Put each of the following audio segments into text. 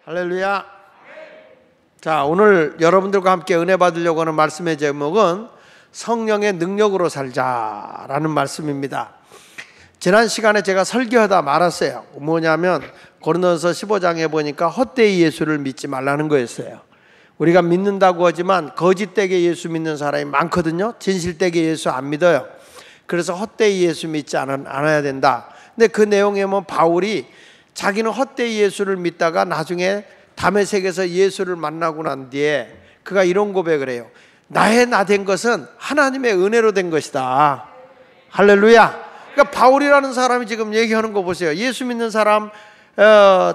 할렐루야. 자, 오늘 여러분들과 함께 은혜 받으려고 하는 말씀의 제목은 성령의 능력으로 살자라는 말씀입니다. 지난 시간에 제가 설교하다 말았어요. 뭐냐면 고린도서 15장에 보니까 헛되이 예수를 믿지 말라는 거였어요. 우리가 믿는다고 하지만 거짓되게 예수 믿는 사람이 많거든요. 진실되게 예수 안 믿어요. 그래서 헛되이 예수 믿지 않아야 된다. 근데 그 내용에 보면 바울이 자기는 헛되이 예수를 믿다가 나중에 다메섹에서 예수를 만나고 난 뒤에 그가 이런 고백을 해요. 나의 나 된 것은 하나님의 은혜로 된 것이다. 할렐루야. 그러니까 바울이라는 사람이 지금 얘기하는 거 보세요. 예수 믿는 사람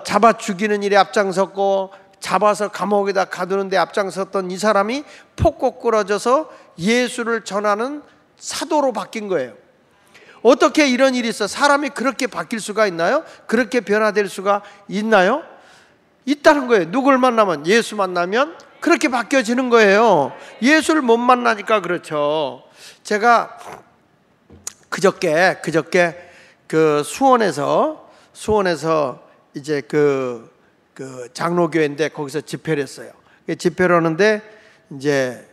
잡아 죽이는 일에 앞장섰고 잡아서 감옥에다 가두는 데 앞장섰던 이 사람이 폭곡 끌어져서 예수를 전하는 사도로 바뀐 거예요. 어떻게 이런 일이 있어? 사람이 그렇게 바뀔 수가 있나요? 그렇게 변화될 수가 있나요? 있다는 거예요. 누굴 만나면, 예수 만나면 그렇게 바뀌어지는 거예요. 예수를 못 만나니까 그렇죠. 제가 그저께 그 수원에서 이제 그 장로교회인데 거기서 집회를 했어요. 집회를 하는데 이제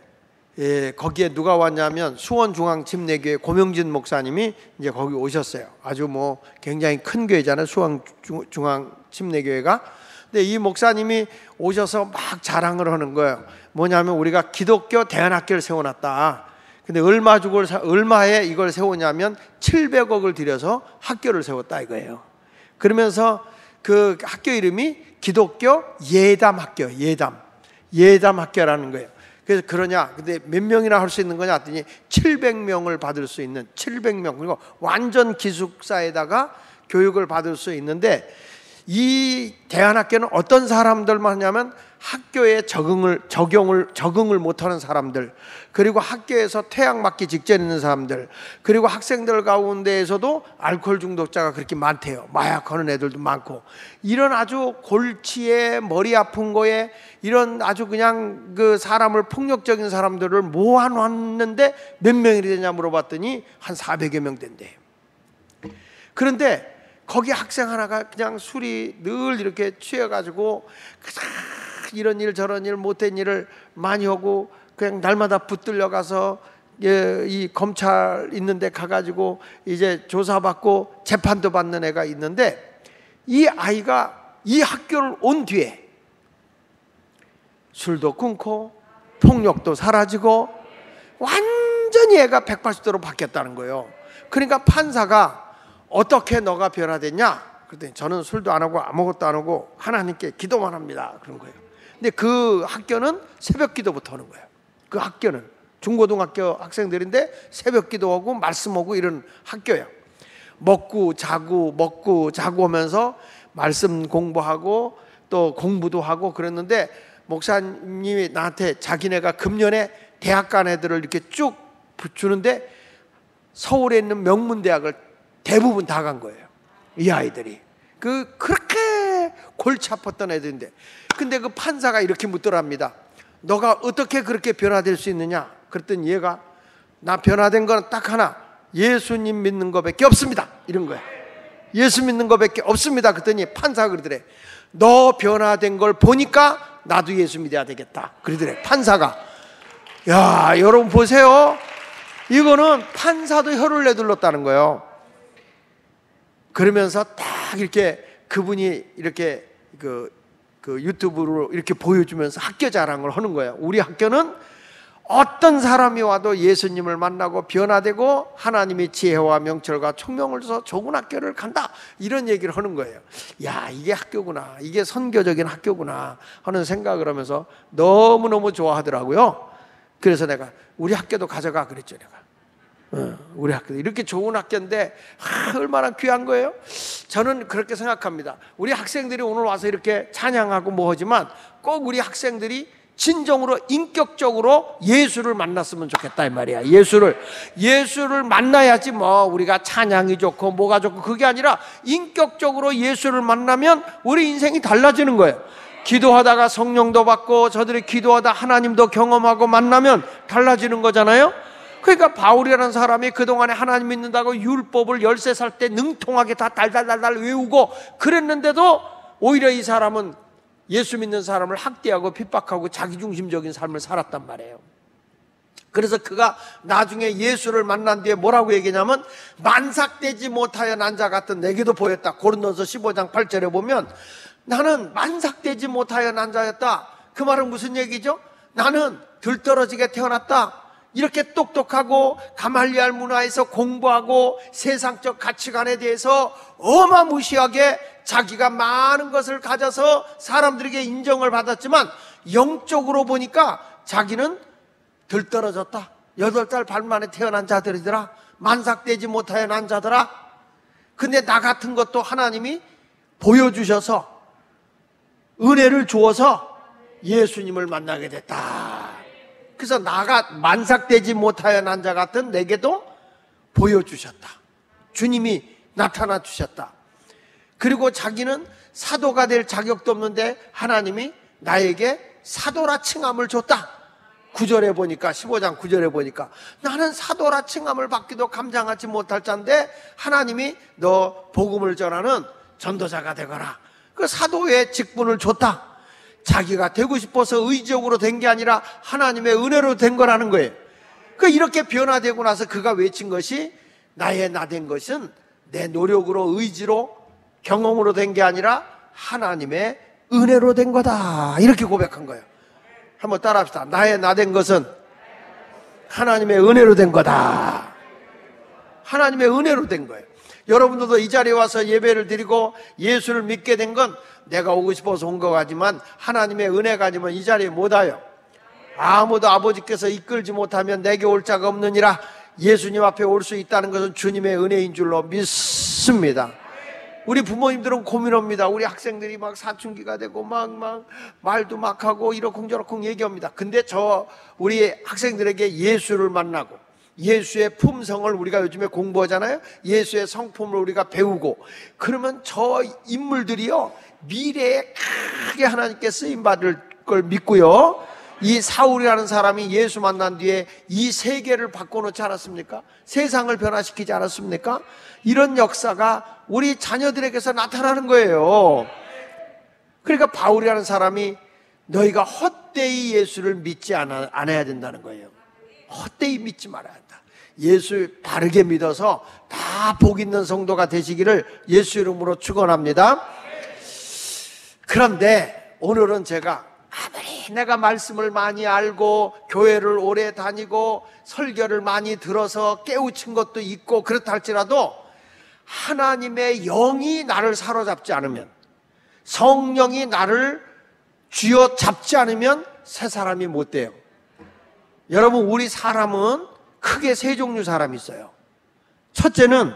거기에 누가 왔냐면 수원중앙침례교회 고명진 목사님이 이제 거기 오셨어요. 아주 뭐 굉장히 큰 교회잖아요, 수원중앙침례교회가. 근데 이 목사님이 오셔서 막 자랑을 하는 거예요. 뭐냐면 우리가 기독교 대안학교를 세워놨다. 근데 얼마에 이걸 세우냐면 700억을 들여서 학교를 세웠다 이거예요. 그러면서 그 학교 이름이 기독교 예담학교, 예담학교라는 거예요. 그래서 그러냐? 근데 몇 명이나 할 수 있는 거냐 했더니 700명을 받을 수 있는 700명. 그리고 완전 기숙사에다가 교육을 받을 수 있는데 이 대안학교는 어떤 사람들만 하냐면 학교에 적응을 못하는 사람들, 그리고 학교에서 퇴학 맞기 직전에 있는 사람들, 그리고 학생들 가운데에서도 알코올 중독자가 그렇게 많대요. 마약하는 애들도 많고, 이런 아주 골치에 머리 아픈 거에 이런 아주 그냥 그 사람을 폭력적인 사람들을 모아놨는데 몇 명이 되냐 물어봤더니 한 400여 명 된대요. 그런데 거기 학생 하나가 그냥 술이 늘 이렇게 취해가지고 이런 일 저런 일 못된 일을 많이 하고 그냥 날마다 붙들려 가서 이 검찰 있는데 가가지고 이제 조사받고 재판도 받는 애가 있는데, 이 아이가 이 학교를 온 뒤에 술도 끊고 폭력도 사라지고 완전히 애가 180도로 바뀌었다는 거예요. 그러니까 판사가 어떻게 너가 변화됐냐? 그랬더니 저는 술도 안 하고 아무것도 안 하고 하나님께 기도만 합니다. 그런 거예요. 근데 그 학교는 새벽 기도부터 하는 거예요. 그 학교는 중고등학교 학생들인데 새벽 기도하고 말씀하고 이런 학교예요. 먹고 자고 하면서 말씀 공부하고 또 공부도 하고 그랬는데, 목사님이 나한테 자기네가 금년에 대학 간 애들을 이렇게 쭉 주는데 서울에 있는 명문대학을 대부분 다 간 거예요. 이 아이들이 그렇게 골치 아팠던 애들인데, 근데 그 판사가 이렇게 묻더랍니다. 너가 어떻게 그렇게 변화될 수 있느냐? 그랬더니 얘가 나 변화된 건 딱 하나, 예수님 믿는 거밖에 없습니다. 이런 거야. 예수 믿는 거밖에 없습니다. 그랬더니 판사가 그러더래. 너 변화된 걸 보니까 나도 예수 믿어야 되겠다. 그러더래 판사가. 야, 여러분 보세요. 이거는 판사도 혀를 내둘렀다는 거예요. 그러면서 딱 이렇게 그분이 이렇게 그 유튜브로 이렇게 보여주면서 학교 자랑을 하는 거예요. 우리 학교는 어떤 사람이 와도 예수님을 만나고 변화되고 하나님의 지혜와 명철과 총명을 줘서 좋은 학교를 간다, 이런 얘기를 하는 거예요. 야, 이게 학교구나, 이게 선교적인 학교구나 하는 생각을 하면서 너무너무 좋아하더라고요. 그래서 내가 우리 학교도 가져가 그랬죠. 내가 우리 학교 이렇게 좋은 학교인데 얼마나 귀한 거예요. 저는 그렇게 생각합니다. 우리 학생들이 오늘 와서 이렇게 찬양하고 뭐 하지만 꼭 우리 학생들이 진정으로 인격적으로 예수를 만났으면 좋겠다 이 말이야. 예수를 만나야지 뭐 우리가 찬양이 좋고 뭐가 좋고 그게 아니라 인격적으로 예수를 만나면 우리 인생이 달라지는 거예요. 기도하다가 성령도 받고 저들이 기도하다 하나님도 경험하고 만나면 달라지는 거잖아요. 그러니까 바울이라는 사람이 그동안에 하나님 믿는다고 율법을 13살 때 능통하게 다 달달달달 외우고 그랬는데도 오히려 이 사람은 예수 믿는 사람을 학대하고 핍박하고 자기중심적인 삶을 살았단 말이에요. 그래서 그가 나중에 예수를 만난 뒤에 뭐라고 얘기냐면 만삭되지 못하여 난 자 같은 내게도 보였다. 고린도서 15장 8절에 보면 나는 만삭되지 못하여 난 자였다. 그 말은 무슨 얘기죠? 나는 들떨어지게 태어났다. 이렇게 똑똑하고 가말리알 문화에서 공부하고 세상적 가치관에 대해서 어마무시하게 자기가 많은 것을 가져서 사람들에게 인정을 받았지만 영적으로 보니까 자기는 들떨어졌다. 8살 반 만에 태어난 자들이더라. 만삭되지 못하여 난 자더라. 근데 나 같은 것도 하나님이 보여주셔서 은혜를 주어서 예수님을 만나게 됐다. 그래서 나가 만삭되지 못하여 난 자 같은 내게도 보여주셨다. 주님이 나타나 주셨다. 그리고 자기는 사도가 될 자격도 없는데 하나님이 나에게 사도라 칭함을 줬다. 9절에 보니까 15장 9절에 보니까 나는 사도라 칭함을 받기도 감당하지 못할 자인데 하나님이 너 복음을 전하는 전도자가 되거라. 그 사도의 직분을 줬다. 자기가 되고 싶어서 의지적으로 된 게 아니라 하나님의 은혜로 된 거라는 거예요. 그 이렇게 변화되고 나서 그가 외친 것이 나의 나 된 것은 내 노력으로 의지로 경험으로 된 게 아니라 하나님의 은혜로 된 거다. 이렇게 고백한 거예요. 한번 따라합시다. 나의 나 된 것은 하나님의 은혜로 된 거다. 하나님의 은혜로 된 거예요. 여러분들도 이 자리에 와서 예배를 드리고 예수를 믿게 된 건 내가 오고 싶어서 온 거지만 하나님의 은혜가 아니면 이 자리에 못 와요. 아무도 아버지께서 이끌지 못하면 내게 올 자가 없느니라. 예수님 앞에 올 수 있다는 것은 주님의 은혜인 줄로 믿습니다. 우리 부모님들은 고민합니다. 우리 학생들이 막 사춘기가 되고 막 말도 막 하고 이러쿵저러쿵 얘기합니다. 근데 우리 학생들에게 예수를 만나고 예수의 품성을 우리가 요즘에 공부하잖아요. 예수의 성품을 우리가 배우고 그러면 저 인물들이요 미래에 크게 하나님께 쓰임받을 걸 믿고요, 이 사울이라는 사람이 예수 만난 뒤에 이 세계를 바꿔놓지 않았습니까? 세상을 변화시키지 않았습니까? 이런 역사가 우리 자녀들에게서 나타나는 거예요. 그러니까 바울이라는 사람이 너희가 헛되이 예수를 믿지 않아야 된다는 거예요. 헛되이 믿지 말아야 한다. 예수 바르게 믿어서 다 복 있는 성도가 되시기를 예수 이름으로 축원합니다. 그런데 오늘은 제가 아무리 내가 말씀을 많이 알고 교회를 오래 다니고 설교를 많이 들어서 깨우친 것도 있고 그렇다 할지라도 하나님의 영이 나를 사로잡지 않으면, 성령이 나를 쥐어잡지 않으면 새 사람이 못 돼요. 여러분, 우리 사람은 크게 세 종류 사람이 있어요. 첫째는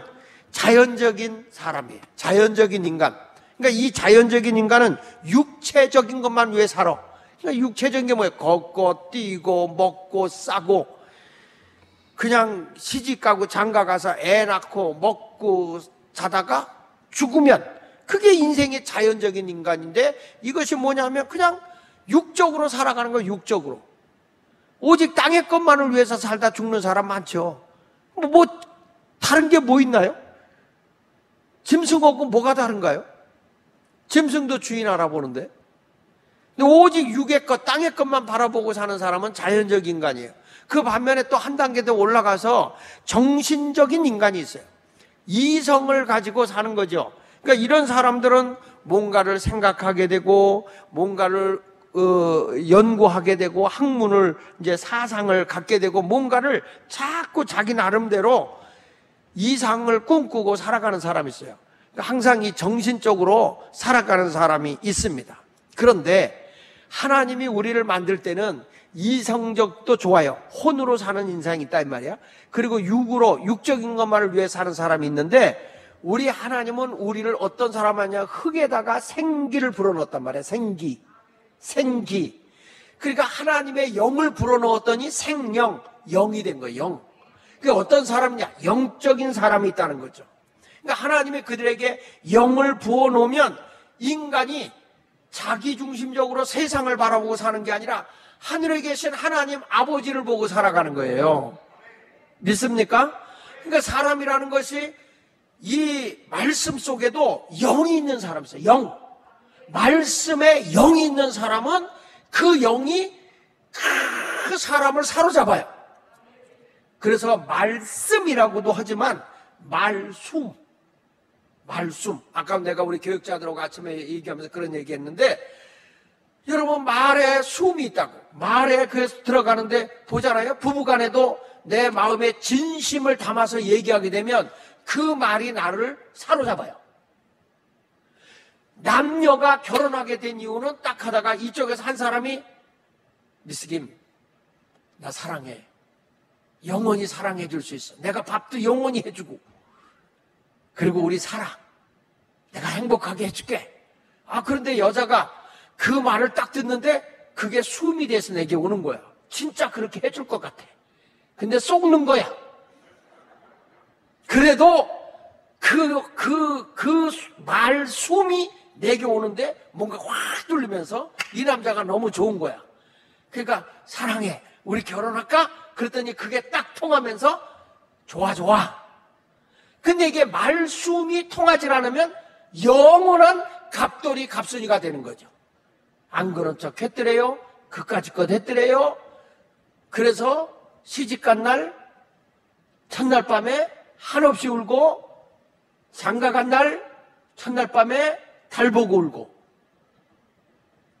자연적인 사람이에요. 자연적인 인간. 그러니까 이 자연적인 인간은 육체적인 것만 위해 살아. 그러니까 육체적인 게 뭐예요? 걷고 뛰고 먹고 싸고 그냥 시집가고 장가가서 애 낳고 먹고 자다가 죽으면 그게 인생의 자연적인 인간인데, 이것이 뭐냐면 그냥 육적으로 살아가는 거예요. 육적으로. 오직 땅의 것만을 위해서 살다 죽는 사람 많죠. 뭐 다른 게 뭐 있나요? 짐승하고 뭐가 다른가요? 짐승도 주인 알아보는데. 근데 오직 육의 것, 땅의 것만 바라보고 사는 사람은 자연적 인간이에요. 그 반면에 또 한 단계 더 올라가서 정신적인 인간이 있어요. 이성을 가지고 사는 거죠. 그러니까 이런 사람들은 뭔가를 생각하게 되고 뭔가를 연구하게 되고 학문을 이제 사상을 갖게 되고 뭔가를 자꾸 자기 나름대로 이상을 꿈꾸고 살아가는 사람이 있어요. 그러니까 항상 이 정신적으로 살아가는 사람이 있습니다. 그런데 하나님이 우리를 만들 때는 이성적도 좋아요. 혼으로 사는 인상이 있다 이 말이야. 그리고 육으로 육적인 것만을 위해 사는 사람이 있는데, 우리 하나님은 우리를 어떤 사람 하냐, 흙에다가 생기를 불어넣었단 말이야. 생기. 그러니까 하나님의 영을 불어넣었더니 생영, 영이 된 거예요. 영. 그게 어떤 사람이냐, 영적인 사람이 있다는 거죠. 그러니까 하나님이 그들에게 영을 부어놓으면 인간이 자기중심적으로 세상을 바라보고 사는 게 아니라 하늘에 계신 하나님 아버지를 보고 살아가는 거예요. 믿습니까? 그러니까 사람이라는 것이 이 말씀 속에도 영이 있는 사람이 있어요. 영. 말씀에 영이 있는 사람은 그 영이 그 사람을 사로잡아요. 그래서 말씀이라고도 하지만 말숨. 아까 내가 우리 교육자들하고 아침에 얘기하면서 그런 얘기했는데, 여러분 말에 숨이 있다고. 말에 그래서 들어가는데 보잖아요. 부부간에도 내 마음에 진심을 담아서 얘기하게 되면 그 말이 나를 사로잡아요. 남녀가 결혼하게 된 이유는 딱 하다가 이쪽에서 한 사람이 미스 김, 나 사랑해. 영원히 사랑해 줄 수 있어. 내가 밥도 영원히 해주고, 그리고 우리 살아. 내가 행복하게 해줄게. 그런데 여자가 그 말을 딱 듣는데 그게 숨이 돼서 내게 오는 거야. 진짜 그렇게 해줄 것 같아. 근데 속는 거야. 그래도 그 말 숨이 내게 오는데 뭔가 확 뚫리면서 이 남자가 너무 좋은 거야. 그러니까 사랑해. 우리 결혼할까? 그랬더니 그게 딱 통하면서 좋아. 근데 이게 말숨이 통하지 않으면 영원한 갑돌이 갑순이가 되는 거죠. 안 그런 척 했더래요. 그까짓 것 했더래요. 그래서 시집간 날 첫날 밤에 한없이 울고, 장가간 날 첫날 밤에 달 보고 울고.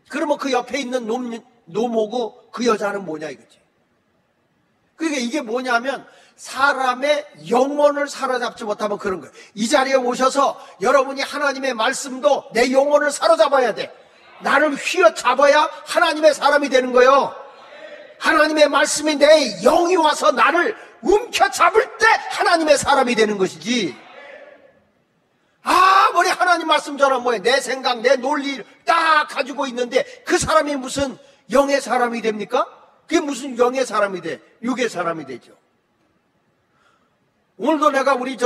그러면 그 옆에 있는 놈오고 그 여자는 뭐냐 이거지. 그러니까 이게 뭐냐면 사람의 영혼을 사로잡지 못하면 그런 거예요. 이 자리에 오셔서 여러분이 하나님의 말씀도 내 영혼을 사로잡아야 돼. 나를 휘어잡아야 하나님의 사람이 되는 거예요. 하나님의 말씀이 내 영이 와서 나를 움켜잡을 때 하나님의 사람이 되는 것이지. 아무리 하나님 말씀처럼 뭐해 내 생각 내 논리를 딱 가지고 있는데 그 사람이 무슨 영의 사람이 됩니까? 그게 무슨 영의 사람이 돼? 육의 사람이 되죠. 오늘도 내가 우리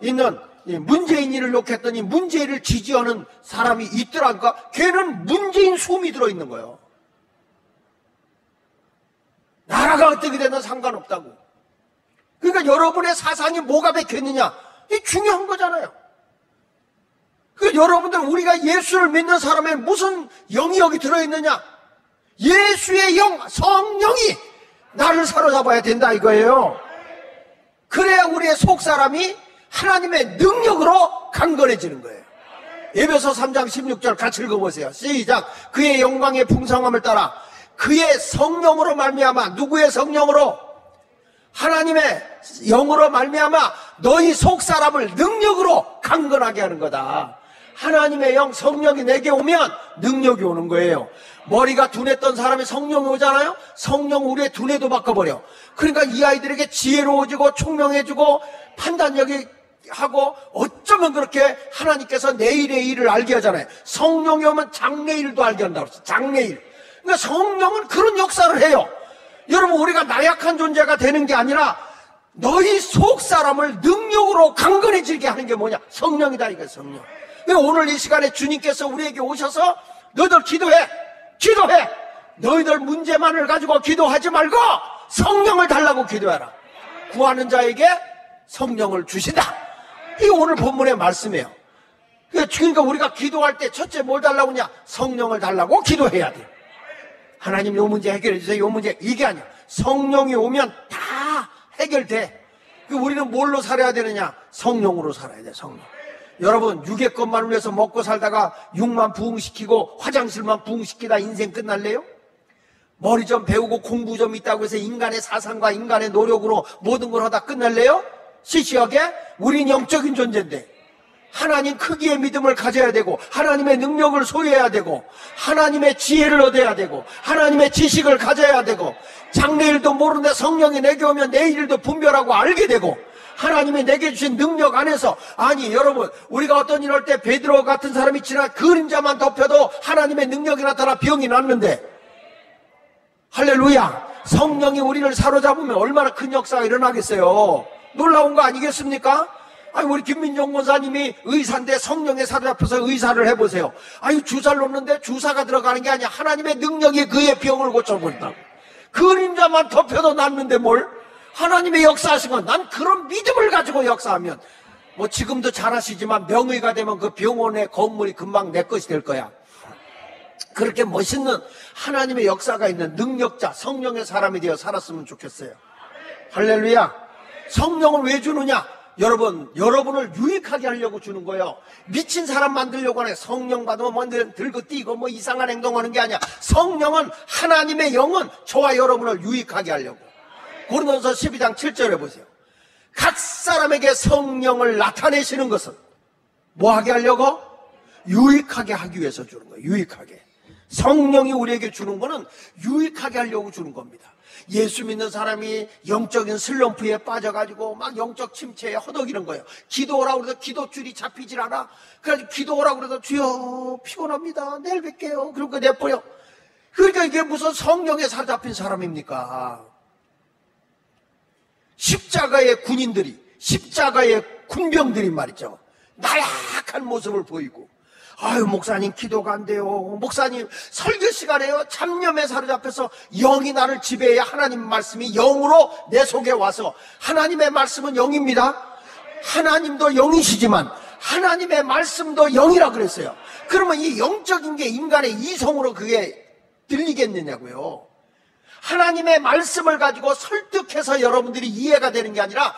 있는 문재인이를 욕했더니 문재인을 지지하는 사람이 있더라니까. 걔는 문재인 숨이 들어있는 거예요. 나라가 어떻게 되든 상관없다고. 그러니까 여러분의 사상이 뭐가 박혀있느냐, 이게 중요한 거잖아요. 그러니까 여러분들, 우리가 예수를 믿는 사람에 무슨 영이 여기 들어있느냐? 예수의 영, 성령이 나를 사로잡아야 된다 이거예요. 그래야 우리의 속사람이 하나님의 능력으로 강건해지는 거예요. 에베소 3장 16절 같이 읽어보세요. 시작. 그의 영광의 풍성함을 따라 그의 성령으로 말미암아. 누구의 성령으로? 하나님의 영으로 말미암아 너희 속사람을 능력으로 강건하게 하는 거다. 하나님의 영, 성령이 내게 오면 능력이 오는 거예요. 머리가 둔했던 사람이 성령이 오잖아요. 성령 우리의 두뇌도 바꿔버려. 그러니까 이 아이들에게 지혜로워지고 총명해지고 판단력이 하고, 어쩌면 그렇게 하나님께서 내일의 일을 알게 하잖아요. 성령이 오면 장래일도 알게 한다고 했어요. 장래일. 그러니까 성령은 그런 역사를 해요. 여러분, 우리가 나약한 존재가 되는 게 아니라 너희 속 사람을 능력으로 강건해지게 하는 게 뭐냐? 성령이다 이거예요. 성령. 그러니까 오늘 이 시간에 주님께서 우리에게 오셔서 너희들 기도해. 너희들 문제만을 가지고 기도하지 말고 성령을 달라고 기도해라. 구하는 자에게 성령을 주신다. 이게 오늘 본문의 말씀이에요. 그러니까 우리가 기도할 때 첫째 뭘 달라고 하냐? 성령을 달라고 기도해야 돼. 하나님 요 문제 해결해 주세요. 요 문제, 이게 아니야. 성령이 오면 다 해결돼. 우리는 뭘로 살아야 되느냐? 성령으로 살아야 돼. 성령. 여러분, 육의 것만 위해서 먹고 살다가 육만 부흥시키고 화장실만 부흥시키다 인생 끝날래요? 머리 좀 배우고 공부 좀 있다고 해서 인간의 사상과 인간의 노력으로 모든 걸 하다 끝날래요? 시시하게? 우린 영적인 존재인데 하나님 크기의 믿음을 가져야 되고, 하나님의 능력을 소유해야 되고, 하나님의 지혜를 얻어야 되고, 하나님의 지식을 가져야 되고, 장래일도 모르는데 성령이 내게 오면 내일도 분별하고 알게 되고, 하나님이 내게 주신 능력 안에서, 아니 여러분, 우리가 어떤 일 할 때 베드로 같은 사람이 지나 그림자만 덮여도 하나님의 능력이 나타나 병이 낫는데, 할렐루야. 성령이 우리를 사로잡으면 얼마나 큰 역사가 일어나겠어요. 놀라운 거 아니겠습니까? 아니, 우리 김민종 권사님이 의사인데 성령에 사로잡혀서 의사를 해보세요. 아니, 주사를 놓는데 주사가 들어가는 게 아니야. 하나님의 능력이 그의 병을 고쳐버린다고. 그림자만 덮여도 낫는데 뭘? 하나님의 역사하시면, 난 그런 믿음을 가지고 역사하면, 뭐 지금도 잘하시지만 명의가 되면 그 병원의 건물이 금방 내 것이 될 거야. 그렇게 멋있는 하나님의 역사가 있는 능력자, 성령의 사람이 되어 살았으면 좋겠어요. 할렐루야. 성령을 왜 주느냐? 여러분을 유익하게 하려고 주는 거예요. 미친 사람 만들려고 하네. 성령 받으면 뭐 들고 뛰고 뭐 이상한 행동하는 게 아니야. 성령은, 하나님의 영은 저와 여러분을 유익하게 하려고. 고린도서 12장 7절에 보세요. 각 사람에게 성령을 나타내시는 것은 뭐 하게 하려고? 유익하게 하기 위해서 주는 거예요. 유익하게. 성령이 우리에게 주는 거는 유익하게 하려고 주는 겁니다. 예수 믿는 사람이 영적인 슬럼프에 빠져가지고 막 영적 침체에 허덕이는 거예요. 기도오라고 그래도 기도줄이 잡히질 않아. 그래가지고 기도오라고 그래도 주여 피곤합니다, 내일 뵐게요, 그런 거 내버려. 그러니까 이게 무슨 성령에 사로잡힌 사람입니까? 십자가의 군인들이, 십자가의 군병들이 말이죠, 나약한 모습을 보이고, 아유 목사님 기도가 안 돼요, 목사님 설교 시간에요 잡념에 사로잡혀서 영이 나를 지배해야 하나님 말씀이 영으로 내 속에 와서, 하나님의 말씀은 영입니다. 하나님도 영이시지만 하나님의 말씀도 영이라 그랬어요. 그러면 이 영적인 게 인간의 이성으로 그게 들리겠느냐고요. 하나님의 말씀을 가지고 설득해서 여러분들이 이해가 되는 게 아니라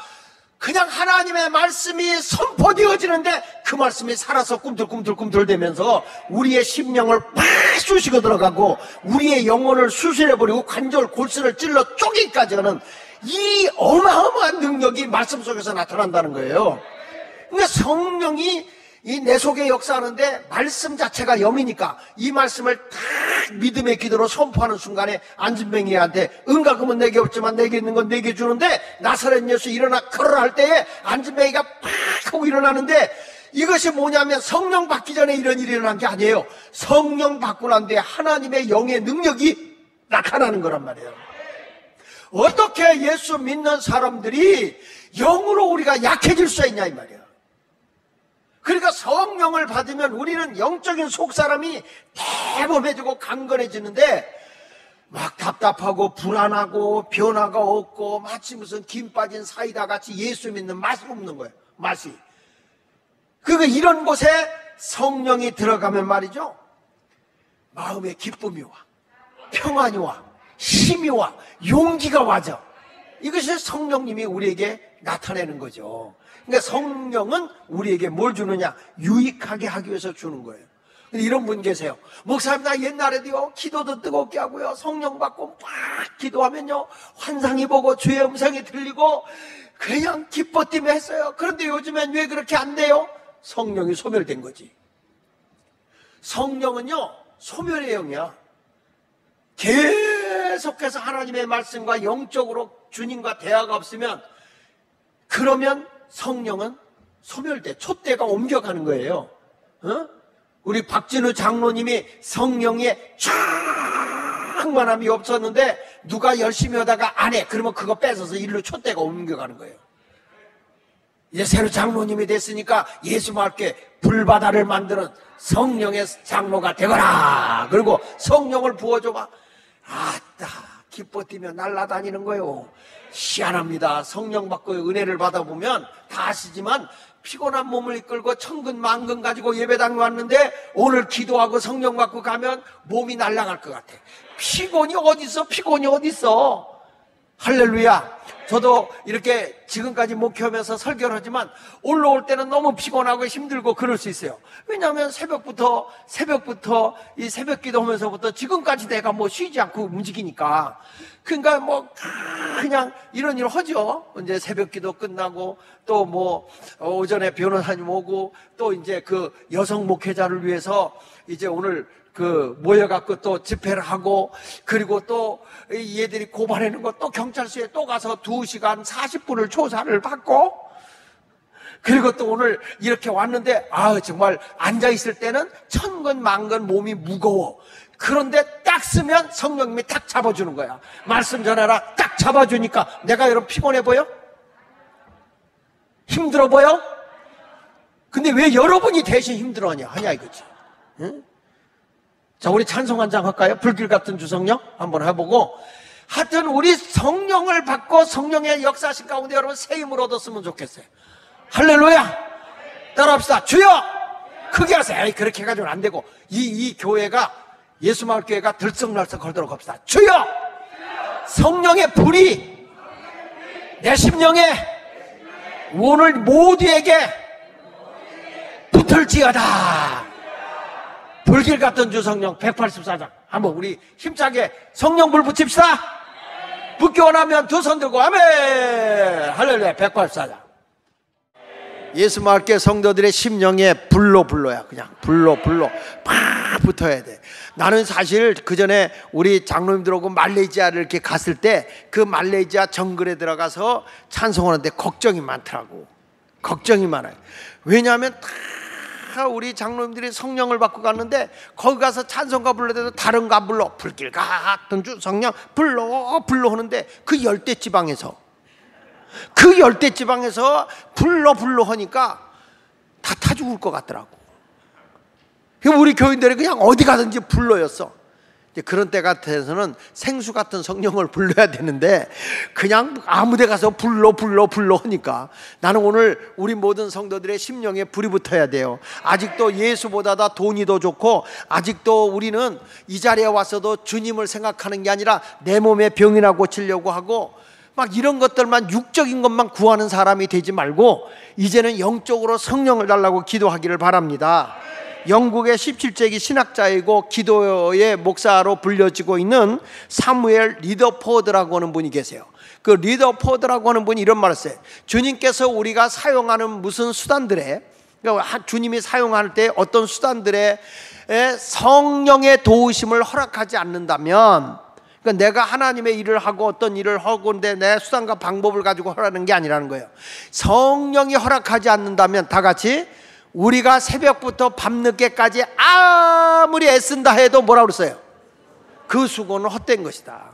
그냥 하나님의 말씀이 선포되어지는데 그 말씀이 살아서 꿈틀꿈틀꿈틀대면서 우리의 심령을 팍 쑤시고 들어가고 우리의 영혼을 수술해버리고 관절 골수를 찔러 쪼개기까지 하는 이 어마어마한 능력이 말씀 속에서 나타난다는 거예요. 그러니까 성령이 이 내 속에 역사하는데 말씀 자체가 영이니까 이 말씀을 딱 믿음의 기도로 선포하는 순간에 안진뱅이한테 은과 금은 내게 없지만 내게 있는 건 내게 주는데 나사렛 예수 일어나 걸어라 할 때에 안진뱅이가 팍 하고 일어나는데, 이것이 뭐냐면 성령 받기 전에 이런 일이 일어난 게 아니에요. 성령 받고 난 뒤에 하나님의 영의 능력이 나타나는 거란 말이에요. 어떻게 예수 믿는 사람들이 영으로 우리가 약해질 수 있냐 이 말이에요. 그러니까 성령을 받으면 우리는 영적인 속사람이 대범해지고 강건해지는데 막 답답하고 불안하고 변화가 없고 마치 무슨 김 빠진 사이다 같이 예수 믿는 맛이 없는 거예요. 맛이. 그러니까 이런 곳에 성령이 들어가면 말이죠, 마음에 기쁨이 와, 평안이 와, 힘이 와, 용기가 와죠. 이것이 성령님이 우리에게 나타내는 거죠. 그러니까 성령은 우리에게 뭘 주느냐? 유익하게 하기 위해서 주는 거예요. 이런 분 계세요. 목사님 나 옛날에도요 기도도 뜨겁게 하고요 성령 받고 막 기도하면요 환상이 보고 주의 음성이 들리고 그냥 기뻐 뛰며 했어요. 그런데 요즘엔 왜 그렇게 안 돼요? 성령이 소멸된 거지. 성령은요 소멸의 영이야. 계속해서 하나님의 말씀과 영적으로 주님과 대화가 없으면, 그러면 성령은 소멸돼, 촛대가 옮겨가는 거예요. 우리 박진우 장로님이 성령에 충만함이 없었는데 누가 열심히 하다가 안 해, 그러면 그거 뺏어서 일로 촛대가 옮겨가는 거예요. 이제 새로 장로님이 됐으니까 예수와 함께 불바다를 만드는 성령의 장로가 되거라. 그리고 성령을 부어줘봐. 아따 기뻐 뛰며 날아다니는 거예요. 희한합니다. 성령 받고 은혜를 받아보면 다 아시지만 피곤한 몸을 이끌고 천근 만근 가지고 예배당에 왔는데 오늘 기도하고 성령 받고 가면 몸이 날아갈 것 같아. 피곤이 어디 있어. 할렐루야. 저도 이렇게 지금까지 목회하면서 설교를 하지만 올라올 때는 너무 피곤하고 힘들고 그럴 수 있어요. 왜냐하면 새벽부터 이 새벽 기도하면서부터 지금까지 내가 뭐 쉬지 않고 움직이니까. 그러니까 뭐 그냥 이런 일 하죠. 이제 새벽 기도 끝나고 또 뭐 오전에 변호사님 오고 또 이제 그 여성 목회자를 위해서 이제 오늘 그 모여갖고 또 집회를 하고, 그리고 또 얘들이 고발하는 거 또 경찰서에 또 가서 2시간 40분을 조사를 받고, 그리고 또 오늘 이렇게 왔는데 정말 앉아있을 때는 천근 만근 몸이 무거워. 그런데 딱 쓰면 성령님이 딱 잡아주는 거야. 말씀 전해라. 딱 잡아주니까 내가 여러분 피곤해 보여? 힘들어 보여? 근데 왜 여러분이 대신 힘들어하냐 이거지. 응? 자, 우리 찬송 한 장 할까요? 불길 같은 주성령 한번 해보고. 하여튼 우리 성령을 받고 성령의 역사하신 가운데 여러분 새 힘을 얻었으면 좋겠어요. 할렐루야. 따라합시다. 주여 크게 하세요. 그렇게 해가지고는 안 되고, 이 교회가 예수마을교회가 들썩날썩 걸도록 합시다. 주여! 성령의 불이 내 심령에 오늘 모두에게 붙을지어다. 불길 같은 주 성령 184장 한번 우리 힘차게 성령 불 붙입시다. 붙기 원하면 두 손 들고 아멘. 할렐루야. 184장. 예수마을교회 성도들의 심령에 불러야 그냥 불러 팍 붙어야 돼. 나는 사실 그 전에 우리 장로님들하고 말레이시아를 이렇게 갔을 때 그 말레이시아 정글에 들어가서 찬송하는데 걱정이 많더라고. 걱정이 많아요. 왜냐하면 다 우리 장로님들이 성령을 받고 갔는데 거기 가서 찬송가 불러도 다른 가 불러 불길 같은 주 성령 불러 하는데 그 열대 지방에서 불러 하니까 다 타 죽을 것 같더라고. 우리 교인들이 그냥 어디 가든지 불러였어. 그런 때 같아서는 생수 같은 성령을 불러야 되는데 그냥 아무 데 가서 불러 하니까 나는 오늘 우리 모든 성도들의 심령에 불이 붙어야 돼요. 아직도 예수보다 돈이 더 좋고 아직도 우리는 이 자리에 왔어도 주님을 생각하는 게 아니라 내 몸에 병이나 고치려고 하고 막 이런 것들만 육적인 것만 구하는 사람이 되지 말고 이제는 영적으로 성령을 달라고 기도하기를 바랍니다. 영국의 17세기 신학자이고 기도의 목사로 불려지고 있는 사무엘 리더포드라고 하는 분이 계세요. 그 리더포드라고 하는 분이 이런 말을 했어요. 주님께서 우리가 사용하는 무슨 수단들에, 그러니까 주님이 사용할 때 어떤 수단들에 성령의 도우심을 허락하지 않는다면, 그러니까 내가 하나님의 일을 하고 어떤 일을 하고 근데 내 수단과 방법을 가지고 하라는 게 아니라는 거예요. 성령이 허락하지 않는다면 다 같이 우리가 새벽부터 밤늦게까지 아무리 애쓴다 해도 뭐라고 그랬어요? 그 수고는 헛된 것이다.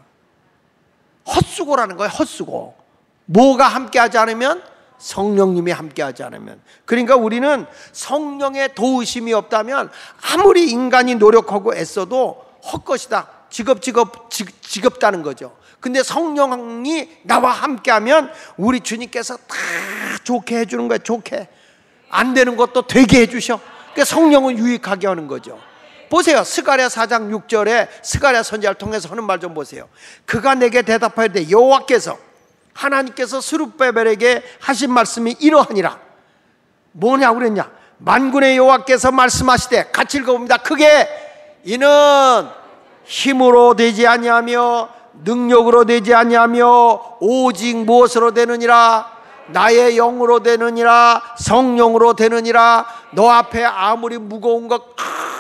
헛수고라는 거예요. 헛수고. 뭐가 함께하지 않으면? 성령님이 함께하지 않으면. 그러니까 우리는 성령의 도우심이 없다면 아무리 인간이 노력하고 애써도 헛것이다. 지겁다는 거죠. 근데 성령이 나와 함께하면 우리 주님께서 다 좋게 해주는 거예요. 좋게. 안 되는 것도 되게 해주셔. 그러니까 성령은 유익하게 하는 거죠. 보세요. 스가랴 4장 6절에 스가랴 선지자를 통해서 하는 말 좀 보세요. 그가 내게 대답하되 여호와께서 하나님께서 스룹바벨에게 하신 말씀이 이러하니라. 뭐냐고 그랬냐? 만군의 여호와께서 말씀하시되 같이 읽어봅니다. 크게 이는 힘으로 되지 아니하며 능력으로 되지 아니하며 오직 무엇으로 되느니라? 나의 영으로 되느니라. 성령으로 되느니라. 너 앞에 아무리 무거운 것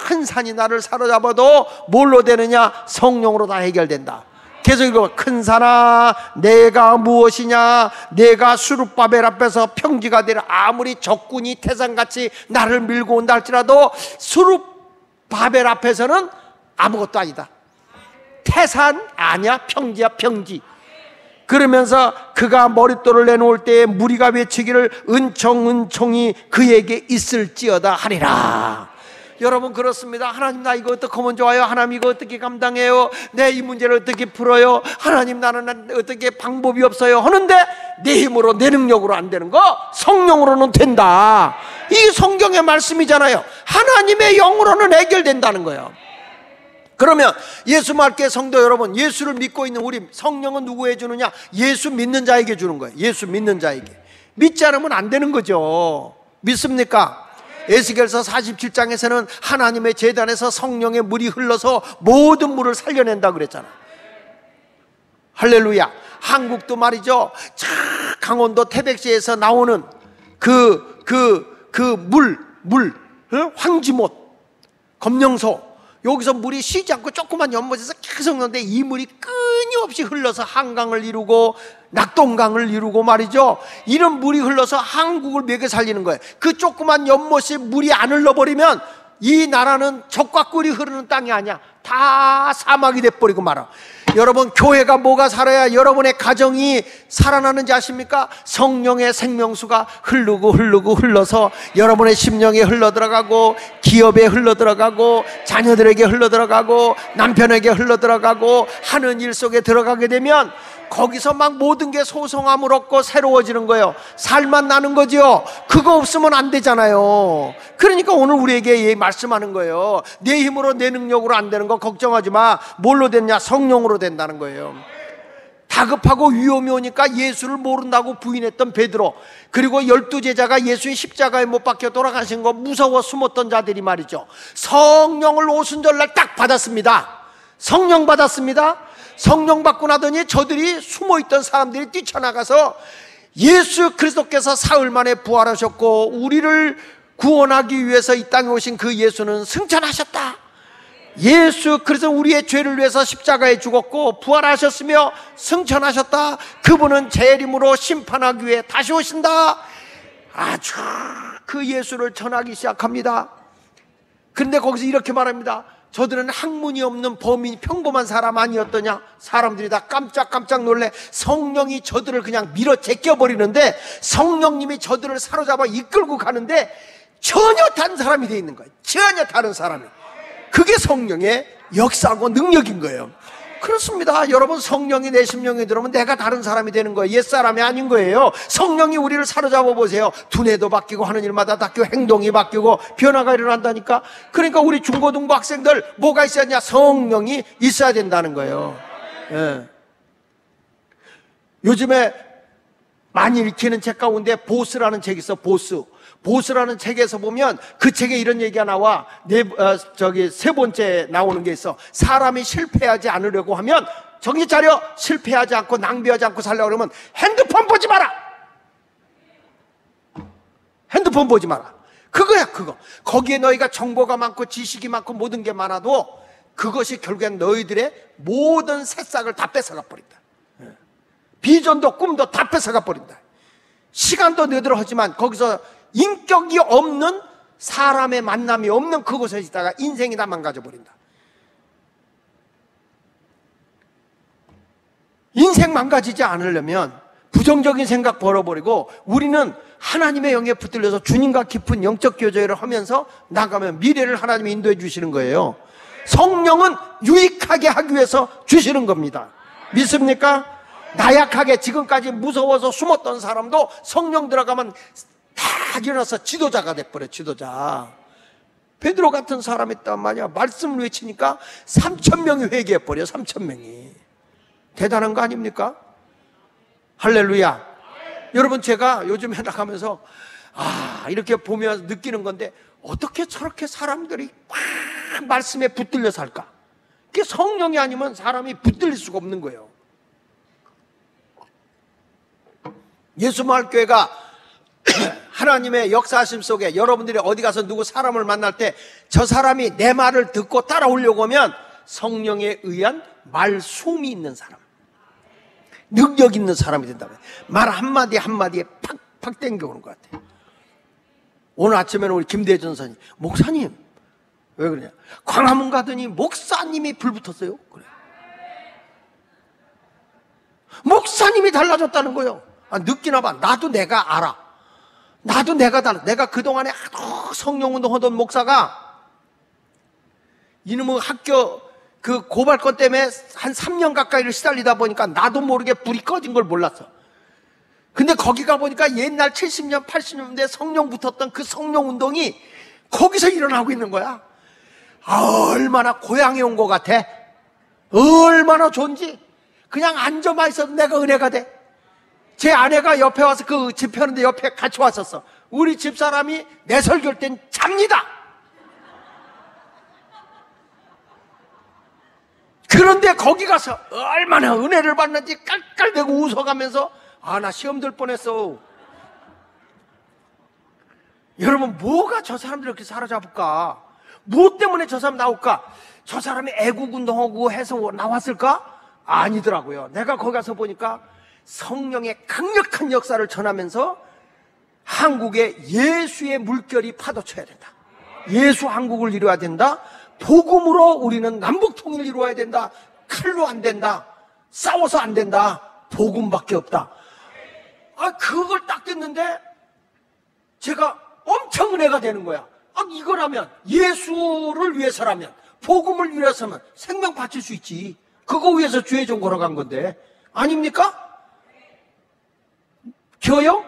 큰 산이 나를 사로잡아도 뭘로 되느냐? 성령으로 다 해결된다. 계속 읽어. 큰 산아 내가 무엇이냐? 내가 수룹바벨 앞에서 평지가 되라. 아무리 적군이 태산같이 나를 밀고 온다 할지라도 수룹바벨 앞에서는 아무것도 아니다. 태산 아니야. 평지야. 평지. 그러면서 그가 머릿돌을 내놓을 때에 무리가 외치기를 은총이 그에게 있을지어다 하리라. 여러분 그렇습니다. 하나님 나 이거 어떻게 하면 좋아요? 하나님 이거 어떻게 감당해요? 내 이 문제를 어떻게 풀어요? 하나님 나는 어떻게 방법이 없어요? 하는데 내 힘으로 내 능력으로 안 되는 거 성령으로는 된다. 이 성경의 말씀이잖아요. 하나님의 영으로는 해결된다는 거예요. 그러면 예수마을교회 성도 여러분, 예수를 믿고 있는 우리 성령은 누구에게 주느냐? 예수 믿는 자에게 주는 거예요. 예수 믿는 자에게. 믿지 않으면 안 되는 거죠. 믿습니까? 에스겔서 47장에서는 하나님의 제단에서 성령의 물이 흘러서 모든 물을 살려낸다 그랬잖아. 할렐루야. 한국도 말이죠. 강원도 태백시에서 나오는 물, 황지못, 검령소. 여기서 물이 쉬지 않고 조그만 연못에서 계속 넣는데 이 물이 끊임없이 흘러서 한강을 이루고 낙동강을 이루고 말이죠. 이런 물이 흘러서 한국을 먹여 살리는 거예요. 그 조그만 연못이 물이 안 흘러버리면 이 나라는 적과 꿀이 흐르는 땅이 아니야. 다 사막이 돼버리고 말아. 여러분 교회가 뭐가 살아야 여러분의 가정이 살아나는지 아십니까? 성령의 생명수가 흘러서 여러분의 심령에 흘러들어가고 기업에 흘러들어가고 자녀들에게 흘러들어가고 남편에게 흘러들어가고 하는 일 속에 들어가게 되면 거기서 막 모든 게 소성함을 얻고 새로워지는 거예요. 살만 나는 거죠. 그거 없으면 안 되잖아요. 그러니까 오늘 우리에게 말씀하는 거예요. 내 힘으로 내 능력으로 안 되는 거 걱정하지 마. 뭘로 됐냐? 성령으로 된다는 거예요. 다급하고 위험이 오니까 예수를 모른다고 부인했던 베드로, 그리고 12제자가 예수의 십자가에 못 박혀 돌아가신 거 무서워 숨었던 자들이 말이죠, 성령을 오순절날 딱 받았습니다. 성령 받았습니다. 성령 받고 나더니 저들이 숨어있던 사람들이 뛰쳐나가서 예수 그리스도께서 사흘 만에 부활하셨고 우리를 구원하기 위해서 이 땅에 오신 그 예수는 승천하셨다. 예수 그래서 우리의 죄를 위해서 십자가에 죽었고 부활하셨으며 승천하셨다. 그분은 재림으로 심판하기 위해 다시 오신다. 아주 그 예수를 전하기 시작합니다. 그런데 거기서 이렇게 말합니다. 저들은 학문이 없는 범인, 평범한 사람 아니었더냐? 사람들이 다 깜짝깜짝 놀래 성령이 저들을 그냥 밀어 제껴버리는데, 성령님이 저들을 사로잡아 이끌고 가는데 전혀 다른 사람이 되어 있는 거예요. 전혀 다른 사람이. 그게 성령의 역사고 능력인 거예요. 그렇습니다. 여러분, 성령이 내 심령에 들어오면 내가 다른 사람이 되는 거예요. 옛사람이 아닌 거예요. 성령이 우리를 사로잡아 보세요. 두뇌도 바뀌고 하는 일마다 바뀌고 행동이 바뀌고 변화가 일어난다니까. 그러니까 우리 중고등부 학생들 뭐가 있어야 되냐? 성령이 있어야 된다는 거예요. 예. 요즘에 많이 읽히는 책 가운데 보스라는 책이 있어. 보스라는 책에서 보면 그 책에 이런 얘기가 나와. 세 번째 나오는 게 있어. 사람이 실패하지 않으려고 하면, 정신 차려, 실패하지 않고 낭비하지 않고 살려고 그러면 핸드폰 보지 마라. 핸드폰 보지 마라. 그거야, 그거. 거기에 너희가 정보가 많고 지식이 많고 모든 게 많아도 그것이 결국엔 너희들의 모든 새싹을 다 뺏어가 버린다. 비전도 꿈도 다 뺏어가 버린다. 시간도 너희들 하지만 거기서 인격이 없는, 사람의 만남이 없는 그곳에 있다가 인생이 다 망가져 버린다. 인생 망가지지 않으려면 부정적인 생각 버려버리고 우리는 하나님의 영에 붙들려서 주님과 깊은 영적 교제를 하면서 나가면 미래를 하나님이 인도해 주시는 거예요. 성령은 유익하게 하기 위해서 주시는 겁니다. 믿습니까? 나약하게 지금까지 무서워서 숨었던 사람도 성령 들어가면 다 일어나서 지도자가 돼버려. 지도자. 베드로 같은 사람이 있단 말이야. 말씀을 외치니까 3,000명이 회개해버려. 3,000명이. 대단한 거 아닙니까? 할렐루야. 여러분, 제가 요즘에 나가면서 이렇게 보면서 느끼는 건데, 어떻게 저렇게 사람들이 꽉 말씀에 붙들려 살까? 그게 성령이 아니면 사람이 붙들릴 수가 없는 거예요. 예수마을교회가 하나님의 역사하심 속에 여러분들이 어디 가서 누구 사람을 만날 때 저 사람이 내 말을 듣고 따라오려고 하면 성령에 의한 말솜이 있는 사람, 능력 있는 사람이 된다고요. 말 한마디 한마디에 팍팍 땡겨오는 것 같아요. 오늘 아침에는 우리 김대전 선생님, 목사님 왜 그러냐? 광화문 가더니 목사님이 불붙었어요. 그래. 목사님이 달라졌다는 거예요. 느끼나 봐. 나도 내가 알아. 나도 내가 달라. 내가 그동안에 하도 성령운동 하던 목사가 이놈의 학교 그 고발건 때문에 한 3년 가까이를 시달리다 보니까 나도 모르게 불이 꺼진 걸 몰랐어. 근데 거기 가보니까 옛날 70년 80년대 성령 붙었던 그 성령운동이 거기서 일어나고 있는 거야. 얼마나 고향에 온 것 같아. 얼마나 좋은지. 그냥 앉아만 있어도 내가 은혜가 돼. 제 아내가 옆에 와서 그 집회하는데 옆에 같이 왔었어. 우리 집사람이 내 설교할 땐 잡니다. 그런데 거기 가서 얼마나 은혜를 받는지 깔깔대고 웃어가면서 나 시험 들 뻔했어. 여러분, 뭐가 저 사람들 이렇게 사로잡을까? 뭐 때문에 저 사람 나올까? 저 사람이 애국운동하고 해서 나왔을까? 아니더라고요. 내가 거기 가서 보니까 성령의 강력한 역사를 전하면서 한국에 예수의 물결이 파도쳐야 된다. 예수 한국을 이루어야 된다. 복음으로 우리는 남북 통일을 이루어야 된다. 칼로 안 된다. 싸워서 안 된다. 복음밖에 없다. 그걸 딱 듣는데 제가 엄청 은혜가 되는 거야. 이거라면, 예수를 위해서라면, 복음을 위해서면 생명 바칠 수 있지. 그거 위해서 주의 종 걸어간 건데 아닙니까? 교요?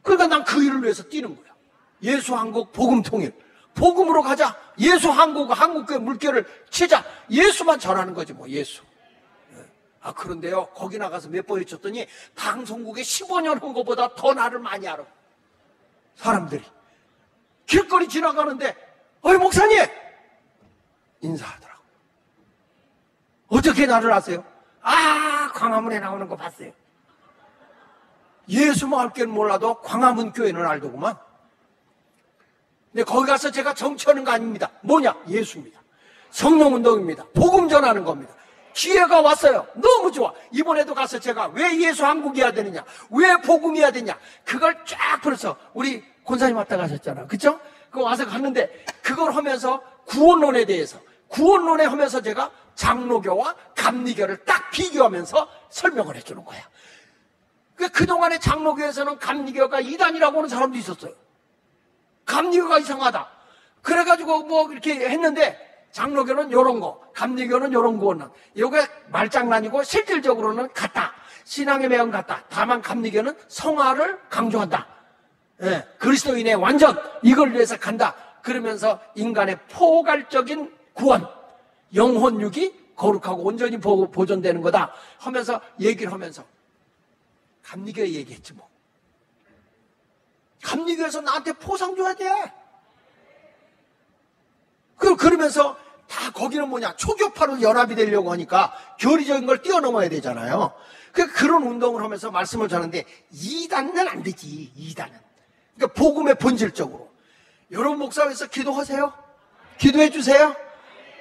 그러니까 난 그 일을 위해서 뛰는 거야. 예수 한국 복음 통일. 복음으로 가자. 예수 한국교회 물결을 치자. 예수만 전하는 거지 뭐, 예수. 그런데요, 거기 나가서 몇 번 외쳤더니 방송국에 15년 한 것보다 더 나를 많이 알아. 사람들이 길거리 지나가는데 어이 목사님 인사하더라고. 어떻게 나를 아세요? 광화문에 나오는 거 봤어요. 예수 마을교회는 몰라도 광화문 교회는 알더구만. 근데 거기 가서 제가 정치하는 거 아닙니다. 뭐냐? 예수입니다. 성령운동입니다. 복음 전하는 겁니다. 기회가 왔어요. 너무 좋아. 이번에도 가서 제가 왜 예수 한국이어야 되느냐, 왜 복음이어야 되냐, 그걸 쫙 풀어서 우리 권사님 왔다 가셨잖아, 그쵸? 그거 와서 갔는데 그걸 하면서 구원론에 대해서, 구원론에 하면서 제가 장로교와 감리교를 딱 비교하면서 설명을 해주는 거야. 그동안에 장로교에서는 감리교가 이단이라고 하는 사람도 있었어요. 감리교가 이상하다. 그래가지고 뭐 이렇게 했는데 장로교는 요런 거, 감리교는 요런 거는, 요게 말장난이고 실질적으로는 같다. 신앙의 매형 같다. 다만 감리교는 성화를 강조한다. 예, 그리스도인의 완전, 이걸 위해서 간다. 그러면서 인간의 포괄적인 구원, 영혼육이 거룩하고 온전히 보존되는 거다 하면서 얘기를 하면서 감리교에 얘기했지 뭐. 감리교에서 나한테 포상 줘야 돼. 그러면서 다 거기는 뭐냐, 초교파로 연합이 되려고 하니까 교리적인 걸 뛰어넘어야 되잖아요. 그런 운동을 하면서 말씀을 전하는데 이단은 안 되지. 이단은, 그러니까 복음의 본질적으로. 여러분 목사님께서 기도하세요. 기도해 주세요.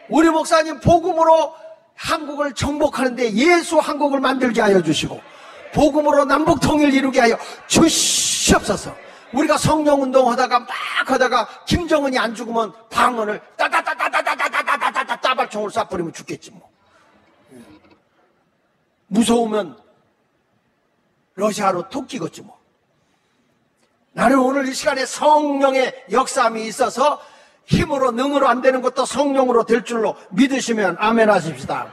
우리 목사님 복음으로 한국을 정복하는데 예수 한국을 만들게 하여 주시고 복음으로 남북 통일 이루게 하여 주시옵소서. 우리가 성령운동 하다가 김정은이 안 죽으면 방언을 따다다다다다다다다다다 따발총을 쏴버리면 죽겠지 뭐. 무서우면 러시아로 토끼겠지 뭐. 나는 오늘 이 시간에 성령의 역사함이 있어서 힘으로 능으로 안 되는 것도 성령으로 될 줄로 믿으시면 아멘 하십시다.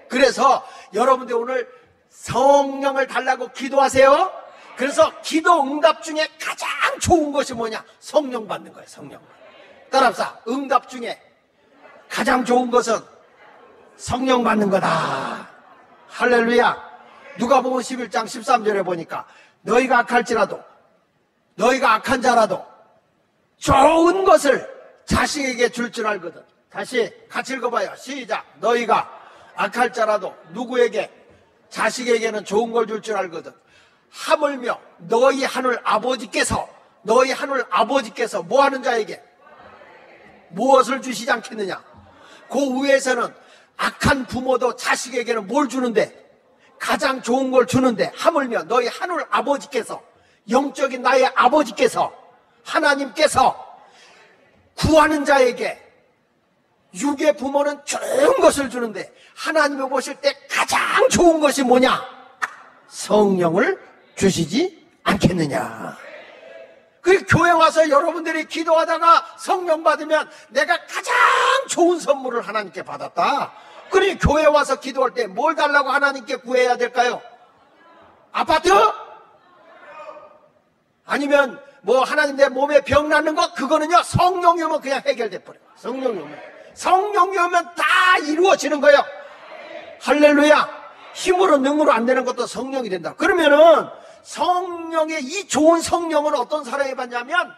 그래서 여러분들 오늘 성령을 달라고 기도하세요. 그래서 기도 응답 중에 가장 좋은 것이 뭐냐? 성령 받는 거예요. 성령. 따라합시다. 응답 중에 가장 좋은 것은 성령 받는 거다. 할렐루야. 누가복음 11장 13절에 보니까 너희가 악한 자라도 좋은 것을 자식에게 줄 줄 알거든. 다시 같이 읽어봐요. 시작. 너희가 악할 자라도 누구에게? 자식에게는 좋은 걸 줄 줄 알거든. 하물며 너희 하늘 아버지께서 뭐 하는 자에게 무엇을 주시지 않겠느냐? 그 위에서는 악한 부모도 자식에게는 뭘 주는데? 가장 좋은 걸 주는데, 하물며 너희 하늘 아버지께서, 영적인 나의 아버지께서, 하나님께서 구하는 자에게, 육의 부모는 좋은 것을 주는데 하나님이 보실 때 가장 좋은 것이 뭐냐? 성령을 주시지 않겠느냐. 그 교회 와서 여러분들이 기도하다가 성령 받으면 내가 가장 좋은 선물을 하나님께 받았다. 그러니 교회 와서 기도할 때 뭘 달라고 하나님께 구해야 될까요? 아파트? 아니면 뭐 하나님 내 몸에 병 낫는 거? 그거는요 성령이 오면 그냥 해결돼 버려요. 성령이 오면 다 이루어지는 거예요. 할렐루야. 힘으로 능으로 안 되는 것도 성령이 된다. 그러면은 성령의 이 좋은 성령은 어떤 사람이 받냐면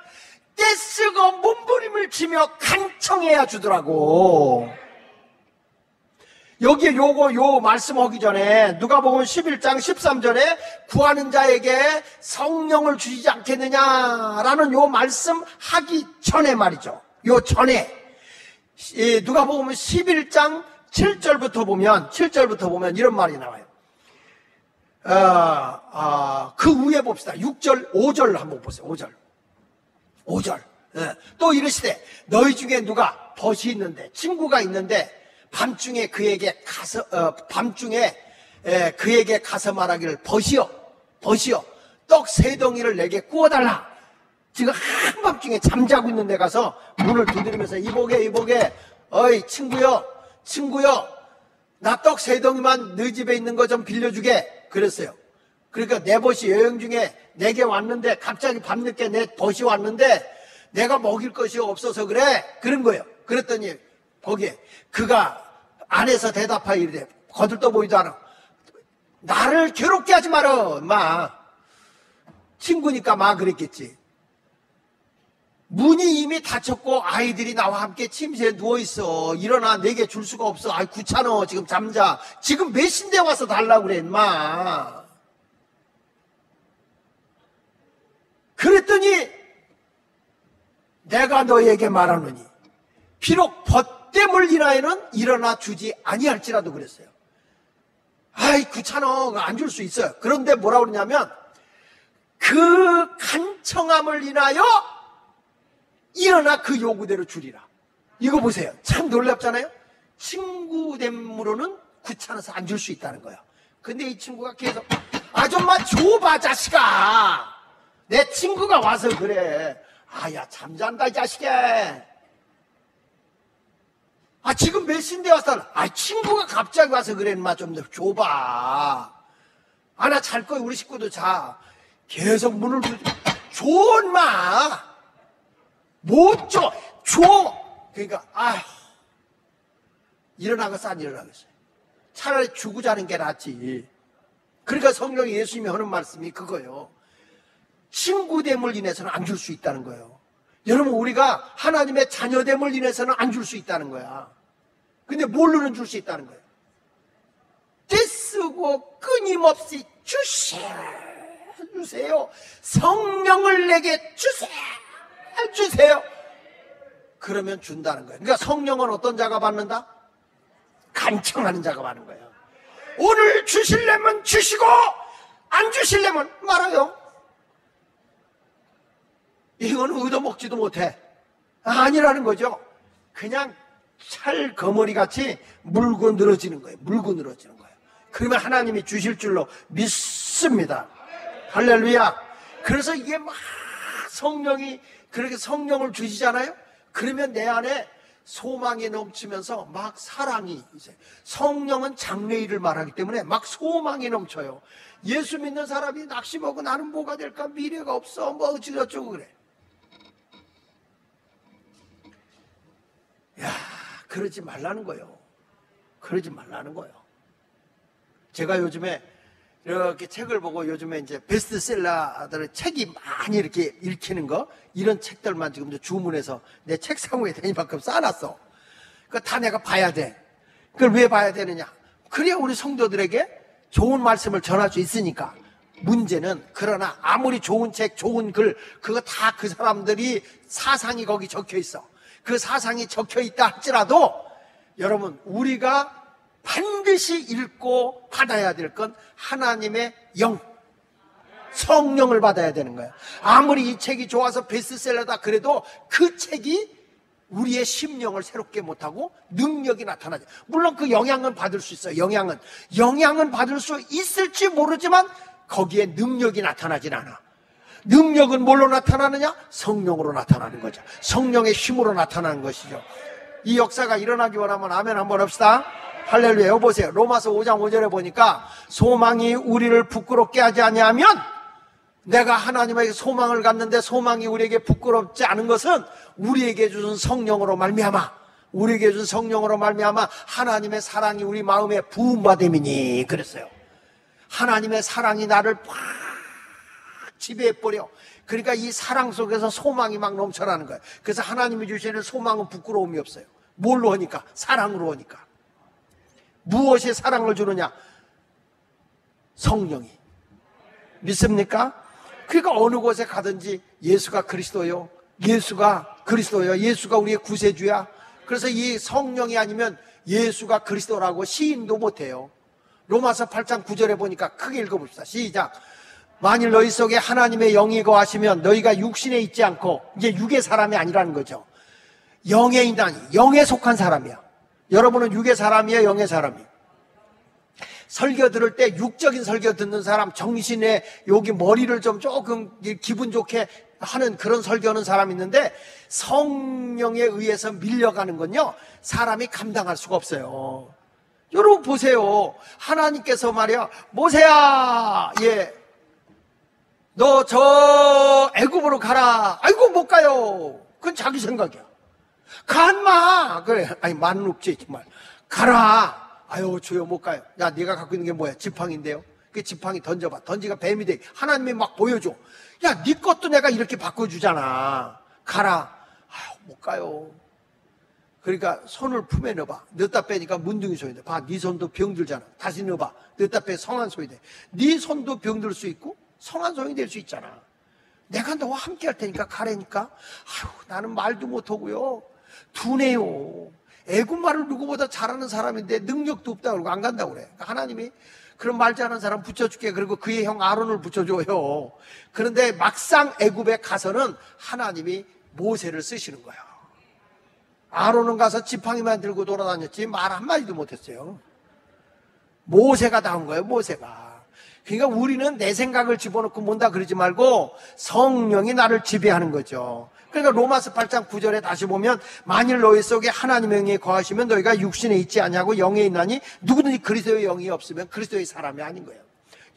떼쓰고 몸부림을 치며 간청해야 주더라고. 여기에 요 말씀하기 전에 누가복음 11장 13절에 구하는 자에게 성령을 주시지 않겠느냐라는 요 말씀 하기 전에 말이죠. 요 전에 누가복음 11장 7절부터 보면 이런 말이 나와요. 그 위에 봅시다. 6절, 5절 한번 보세요. 5절. 또 이르시되 너희 중에 누가 벗이 있는데 친구가 있는데 밤중에 그에게 가서 말하기를 벗이여 떡 3덩이를 내게 구워달라. 지금 한밤중에 잠자고 있는 데 가서 문을 두드리면서 이보게 어이 친구여 나 떡 3덩이만 너 집에 있는 거 좀 빌려주게 그랬어요. 그러니까 내 벗이 여행 중에 내게 왔는데 갑자기 밤늦게 내 벗이 왔는데 내가 먹일 것이 없어서 그래 그런 거예요. 그랬더니 거기에 그가 안에서 대답하여 이르되 거들떠 보이도 않아. 나를 괴롭게 하지 마라 마. 친구니까 마 그랬겠지. 문이 이미 닫혔고 아이들이 나와 함께 침대에 누워있어. 일어나 내게 줄 수가 없어. 아이 귀찮아 지금 잠자. 지금 몇 시인데 와서 달라고 그래 마. 그랬더니 내가 너에게 말하노니 비록 벗됨을 인하여는 일어나 주지 아니할지라도 그랬어요. 아이 귀찮아 안 줄 수 있어요. 그런데 뭐라 그러냐면 그 간청함을 인하여 일어나 그 요구대로 주리라. 이거 보세요. 참 놀랍잖아요. 친구됨으로는 귀찮아서 안 줄 수 있다는 거예요. 근데 이 친구가 계속 아줌마 줘봐 자식아. 내 친구가 와서 그래. 아야 잠잔다 이 자식아. 아 지금 몇 시인데 와서 아 친구가 갑자기 와서 그래. 인마 좀 더 줘봐. 아 나 잘 거야. 우리 식구도 자. 계속 문을 줘 인마. 못 줘. 줘. 그러니까 아휴 일어나겠어 안 일어나겠어요. 차라리 주고 자는 게 낫지. 그러니까 성령이 예수님이 하는 말씀이 그거예요. 친구됨을 인해서는 안 줄 수 있다는 거예요. 여러분 우리가 하나님의 자녀됨을 인해서는 안 줄 수 있다는 거야. 근데 뭘로는 줄 수 있다는 거예요. 떼쓰고 끊임없이 주세요. 성령을 내게 주세요. 그러면 준다는 거예요. 그러니까 성령은 어떤 자가 받는다? 간청하는 자가 받는 거예요. 오늘 주실려면 주시고 안 주실려면 말아요. 이건 얻어먹지도 못해. 아니라는 거죠. 그냥 찰 거머리 같이 물고 늘어지는 거예요. 물고 늘어지는 거예요. 그러면 하나님이 주실 줄로 믿습니다. 할렐루야. 그래서 이게 막 성령이 그렇게 성령을 주시잖아요. 그러면 내 안에 소망이 넘치면서 막 사랑이 이제 성령은 장래일을 말하기 때문에 막 소망이 넘쳐요. 예수 믿는 사람이 낙심하고 나는 뭐가 될까 미래가 없어 뭐 어쩌고저쩌고 그래. 야, 그러지 말라는 거예요. 그러지 말라는 거예요. 제가 요즘에 이렇게 책을 보고 요즘에 이제 베스트셀러들의 책이 많이 이렇게 읽히는 거 이런 책들만 지금 주문해서 내 책상에 이만큼 쌓아놨어. 그거 다 내가 봐야 돼. 그걸 왜 봐야 되느냐? 그래야 우리 성도들에게 좋은 말씀을 전할 수 있으니까. 문제는 그러나 아무리 좋은 책, 좋은 글 그거 다 그 사람들이 사상이 거기 적혀 있어. 그 사상이 적혀 있다 할지라도 여러분 우리가 반드시 읽고 받아야 될 건 하나님의 영, 성령을 받아야 되는 거예요. 아무리 이 책이 좋아서 베스트셀러다 그래도 그 책이 우리의 심령을 새롭게 못하고 능력이 나타나죠. 물론 그 영향은 받을 수 있어요. 영향은 받을 수 있을지 모르지만 거기에 능력이 나타나진 않아. 능력은 뭘로 나타나느냐? 성령으로 나타나는 거죠. 성령의 힘으로 나타나는 것이죠. 이 역사가 일어나기 원하면 아멘 한번 합시다. 할렐루야. 여기 보세요. 로마서 5장 5절에 보니까 소망이 우리를 부끄럽게 하지 아니하면 내가 하나님에게 소망을 갖는데 소망이 우리에게 부끄럽지 않은 것은 우리에게 주신 성령으로 말미암아 우리에게 주신 성령으로 말미암아 하나님의 사랑이 우리 마음에 부음받음이니 그랬어요. 하나님의 사랑이 나를 팍 지배해버려. 그러니까 이 사랑 속에서 소망이 막 넘쳐나는 거예요. 그래서 하나님이 주시는 소망은 부끄러움이 없어요. 뭘로 하니까? 사랑으로 하니까. 무엇이 사랑을 주느냐? 성령이. 믿습니까? 그러니까 어느 곳에 가든지 예수가 그리스도요. 예수가 그리스도요. 예수가 우리의 구세주야. 그래서 이 성령이 아니면 예수가 그리스도라고 시인도 못해요. 로마서 8장 9절에 보니까 크게 읽어봅시다. 시작. 만일 너희 속에 하나님의 영이 거하시면 너희가 육신에 있지 않고 이제 육의 사람이 아니라는 거죠. 영의 인간이 영에 속한 사람이야. 여러분은 육의 사람이에요, 영의 사람이에요? 설교 들을 때 육적인 설교 듣는 사람, 정신에 여기 머리를 좀 조금 기분 좋게 하는 그런 설교하는 사람이 있는데 성령에 의해서 밀려가는 건요 사람이 감당할 수가 없어요. 여러분 보세요. 하나님께서 말이야, 모세야, 너 저 애굽으로 가라. 아이고 못 가요. 그건 자기 생각이야. 간마. 그래. 아니 말은 없지 정말. 가라. 아유 주여 못 가요. 야 네가 갖고 있는 게 뭐야? 지팡인데요. 그 지팡이 던져봐. 던지가 뱀이 돼. 하나님이 막 보여줘. 야 네 것도 내가 이렇게 바꿔주잖아. 가라. 아유 못 가요. 그러니까 손을 품에 넣어봐. 넣었다 빼니까 문둥이 소리 돼. 봐, 네 손도 병들잖아. 다시 넣어봐. 넣었다 빼 성한 소리 돼. 네 손도 병들 수 있고 성한 소리 될 수 있잖아. 내가 너와 함께 할 테니까 가라니까. 아유 나는 말도 못하고요. 둔해요. 애국말을 누구보다 잘하는 사람인데 능력도 없다고 그러고 안 간다고 그래. 그러니까 하나님이 그런 말 잘하는 사람 붙여줄게. 그리고 그의 형 아론을 붙여줘요. 그런데 막상 애굽에 가서는 하나님이 모세를 쓰시는 거예요. 아론은 가서 지팡이만 들고 돌아다녔지 말 한마디도 못했어요. 모세가 나온 거예요. 모세가. 그러니까 우리는 내 생각을 집어넣고 뭔다 그러지 말고 성령이 나를 지배하는 거죠. 그러니까 로마서 8장 9절에 다시 보면 만일 너희 속에 하나님의 영이 거하시면 너희가 육신에 있지 않냐고 영에 있나니 누구든지 그리스도의 영이 없으면 그리스도의 사람이 아닌 거예요.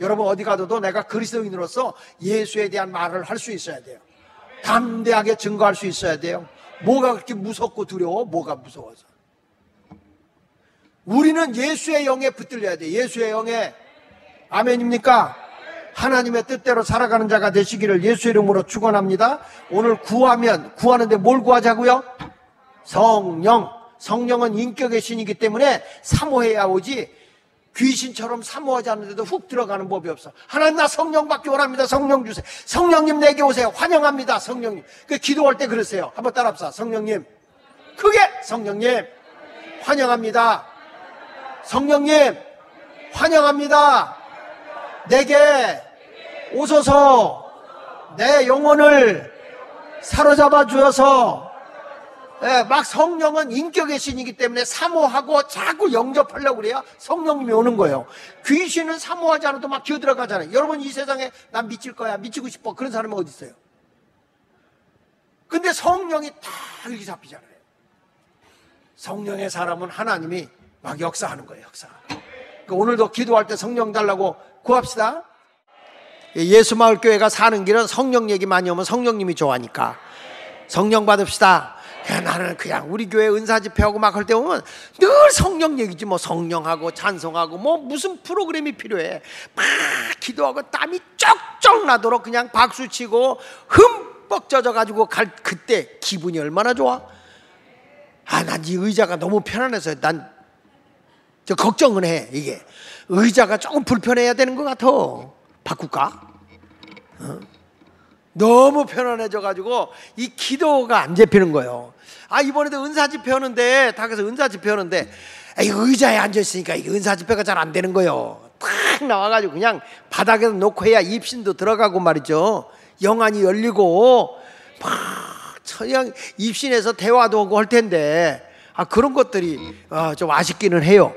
여러분 어디 가도 내가 그리스도인으로서 예수에 대한 말을 할 수 있어야 돼요. 담대하게 증거할 수 있어야 돼요. 뭐가 그렇게 무섭고 두려워? 뭐가 무서워서? 우리는 예수의 영에 붙들려야 돼. 예수의 영에. 아멘입니까? 하나님의 뜻대로 살아가는 자가 되시기를 예수의 이름으로 축원합니다. 오늘 구하는데 뭘 구하자고요? 성령. 성령은 인격의 신이기 때문에 사모해야 오지 귀신처럼 사모하지 않는데도 훅 들어가는 법이 없어. 하나님 나 성령 받기 원합니다. 성령 주세요. 성령님 내게 오세요. 환영합니다. 성령님. 그 기도할 때 그러세요. 한번 따라합시다. 성령님. 크게 성령님 환영합니다. 성령님 환영합니다. 내게 오소서. 내 영혼을 사로잡아 주어서. 막 성령은 인격의 신이기 때문에 사모하고 자꾸 영접하려고 그래야 성령님이 오는 거예요. 귀신은 사모하지 않아도 막 기어들어가잖아요. 여러분 이 세상에 난 미칠 거야, 미치고 싶어 그런 사람이 어디 있어요? 근데 성령이 다 이렇게 잡히잖아요. 성령의 사람은 하나님이 막 역사하는 거예요. 그러니까 오늘도 기도할 때 성령 달라고 구합시다. 예수마을교회가 사는 길은 성령 얘기 많이 오면 성령님이 좋아하니까 성령 받읍시다. 나는 그냥 우리 교회 은사 집회하고 막 할 때 보면 늘 성령 얘기지. 뭐 성령하고 찬송하고 뭐 무슨 프로그램이 필요해. 막 기도하고 땀이 쩍쩍 나도록 그냥 박수치고 흠뻑 젖어가지고 갈 그때 기분이 얼마나 좋아. 난 이 의자가 너무 편안해서 난 저 걱정은 해. 이게 의자가 조금 불편해야 되는 것 같아. 바꿀까? 너무 편안해져가지고 이 기도가 안 잡히는 거예요. 이번에도 은사 집회 하는데 닭에서 은사 집회 하는데 의자에 앉아있으니까 이게 은사 집회가 잘 안 되는 거예요. 탁 나와가지고 그냥 바닥에서 놓고 해야 입신도 들어가고 말이죠. 영안이 열리고 막 그냥 입신에서 대화도 하고 할 텐데 그런 것들이 좀 아쉽기는 해요.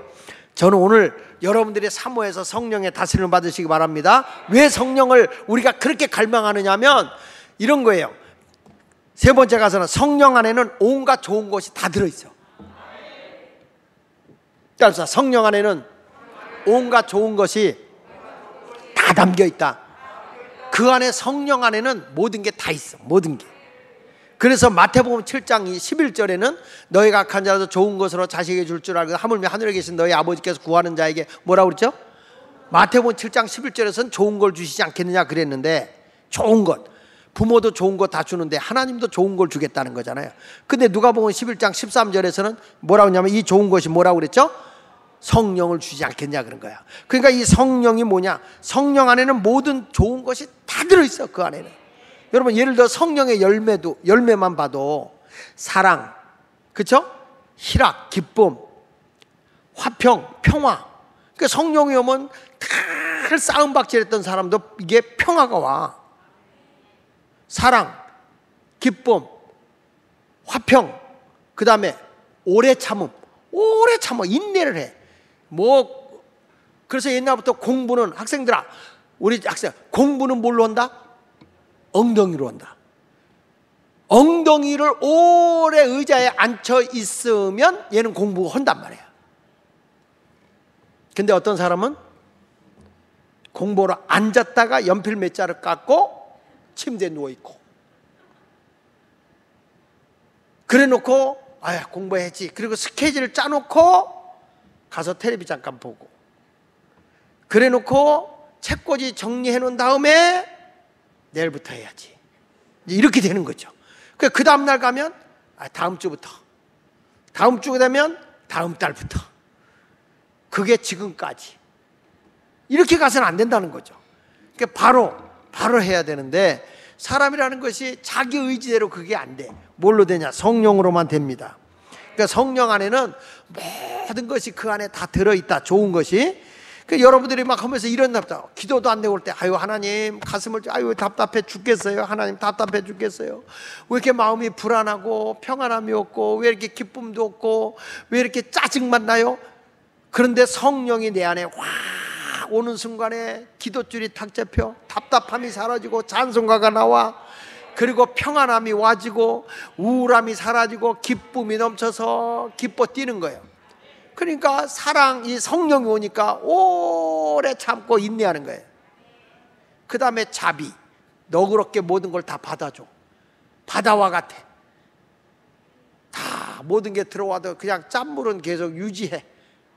저는 오늘 여러분들이 사모해서 성령의 다스림을 받으시기 바랍니다. 왜 성령을 우리가 그렇게 갈망하느냐 하면 이런 거예요. 세 번째 가서는 성령 안에는 온갖 좋은 것이 다 들어있어. 따라서 성령 안에는 온갖 좋은 것이 다 담겨있다. 그 안에 성령 안에는 모든 게 다 있어. 모든 게. 그래서 마태복음 7장 11절에는 너희가 악한 자라도 좋은 것으로 자식에게 줄 줄 알고 하물며 하늘에 계신 너희 아버지께서 구하는 자에게 뭐라고 그랬죠? 마태복음 7장 11절에서는 좋은 걸 주시지 않겠느냐 그랬는데 좋은 것. 부모도 좋은 거 다 주는데 하나님도 좋은 걸 주겠다는 거잖아요. 근데 누가복음 11장 13절에서는 뭐라고 하냐면 이 좋은 것이 뭐라고 그랬죠? 성령을 주지 않겠냐 그런 거야. 그러니까 이 성령이 뭐냐? 성령 안에는 모든 좋은 것이 다 들어있어. 그 안에는. 여러분 예를 들어 성령의 열매만 봐도 사랑, 그렇죠? 희락, 기쁨, 화평, 평화. 그러니까 성령이 오면 늘 싸움박질했던 사람도 이게 평화가 와. 사랑, 기쁨, 화평, 그 다음에 오래 참음, 인내를 해. 그래서 옛날부터 공부는 학생들아, 우리 학생 공부는 뭘로 한다? 엉덩이로 한다. 엉덩이를 오래 의자에 앉혀 있으면 얘는 공부한단 말이야. 근데 어떤 사람은 공부하러 앉았다가 연필 몇 자루 깎고 침대에 누워있고, 그래 놓고 아 공부해야지, 그리고 스케줄을 짜놓고 가서 텔레비 잠깐 보고, 그래 놓고 책꽂이 정리해 놓은 다음에 내일부터 해야지, 이렇게 되는 거죠. 그 다음날 가면 다음 주부터, 다음 주가 되면 다음 달부터, 그게 지금까지 이렇게 가서는 안 된다는 거죠. 그러니까 바로 해야 되는데, 사람이라는 것이 자기 의지대로 그게 안 돼. 뭘로 되냐? 성령으로만 됩니다. 그러니까 성령 안에는 모든 것이 그 안에 다 들어있다, 좋은 것이. 그러니까 여러분들이 막 하면서 이런 답답, 기도도 안 되고 올 때 아유 하나님 가슴을, 아유 답답해 죽겠어요, 하나님 답답해 죽겠어요, 왜 이렇게 마음이 불안하고 평안함이 없고, 왜 이렇게 기쁨도 없고, 왜 이렇게 짜증만 나요? 그런데 성령이 내 안에 확 오는 순간에 기도줄이 탁 잡혀 답답함이 사라지고 찬송가가 나와, 그리고 평안함이 와지고 우울함이 사라지고 기쁨이 넘쳐서 기뻐 뛰는 거예요. 그러니까 사랑, 이 성령이 오니까 오래 참고 인내하는 거예요. 그 다음에 자비, 너그럽게 모든 걸 다 받아줘. 바다와 같아. 다 모든 게 들어와도 그냥 짠물은 계속 유지해,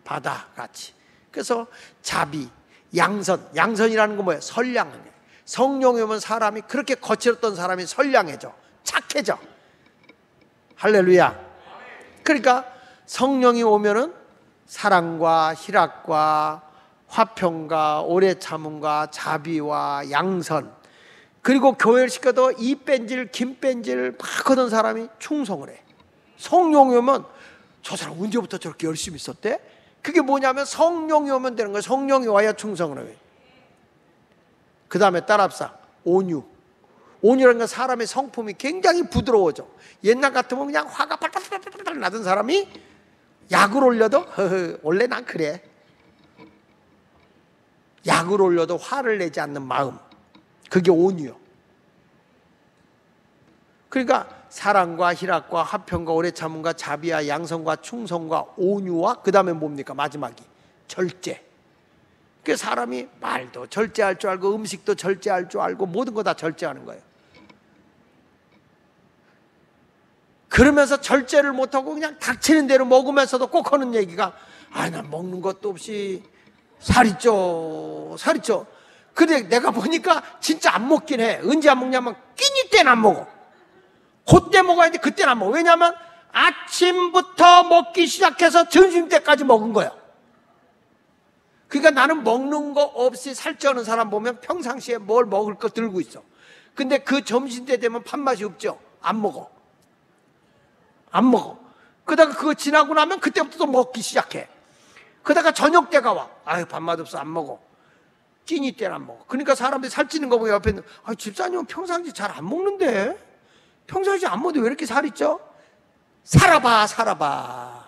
바다같이. 그래서 자비, 양선, 양선이라는 건 뭐예요? 선량한 거예요. 성령이 오면 사람이, 그렇게 거칠었던 사람이 선량해져, 착해져. 할렐루야. 그러니까 성령이 오면은 사랑과 희락과 화평과 오래 참음과 자비와 양선, 그리고 교회를 시켜도 이 뺀질 김 뺀질 막 하던 사람이 충성을 해. 성령이 오면 저 사람 언제부터 저렇게 열심히 있었대? 그게 뭐냐면 성령이 오면 되는 거예요. 성령이 와야 충성을 해요. 그 다음에 따라합시다. 온유. 온유라는 건 사람의 성품이 굉장히 부드러워져. 옛날 같으면 그냥 화가 팔팔팔팔 나던 사람이 약을 올려도 허허, 원래 난 그래. 약을 올려도 화를 내지 않는 마음, 그게 온유요. 그러니까 사랑과 희락과 화평과 오래 참음과 자비와 양선과 충성과 온유와, 그 다음에 뭡니까? 마지막이 절제. 그 사람이 말도 절제할 줄 알고 음식도 절제할 줄 알고 모든 거 다 절제하는 거예요. 그러면서 절제를 못하고 그냥 닥치는 대로 먹으면서도 꼭 하는 얘기가, 아, 난 먹는 것도 없이 살이 쪄. 근데 내가 보니까 진짜 안 먹긴 해. 언제 안 먹냐면 끼니 때는 안 먹어. 그때 먹어야지, 그때는 안 먹어. 왜냐하면 아침부터 먹기 시작해서 점심때까지 먹은 거야. 그러니까 나는 먹는 거 없이 살찌는 사람 보면 평상시에 뭘 먹을 거 들고 있어. 근데 그 점심때 되면 밥맛이 없죠. 안 먹어. 그러다가 그거 지나고 나면 그때부터 또 먹기 시작해. 그러다가 저녁 때가 와. 아유, 밥맛 없어, 안 먹어. 끼니 때는 안 먹어. 그러니까 사람들이 살찌는 거 보고 옆에 있는, 아, 집사님은 평상시 잘 안 먹는데? 평상시 안 먹는데 왜 이렇게 살이 쪄? 살아봐.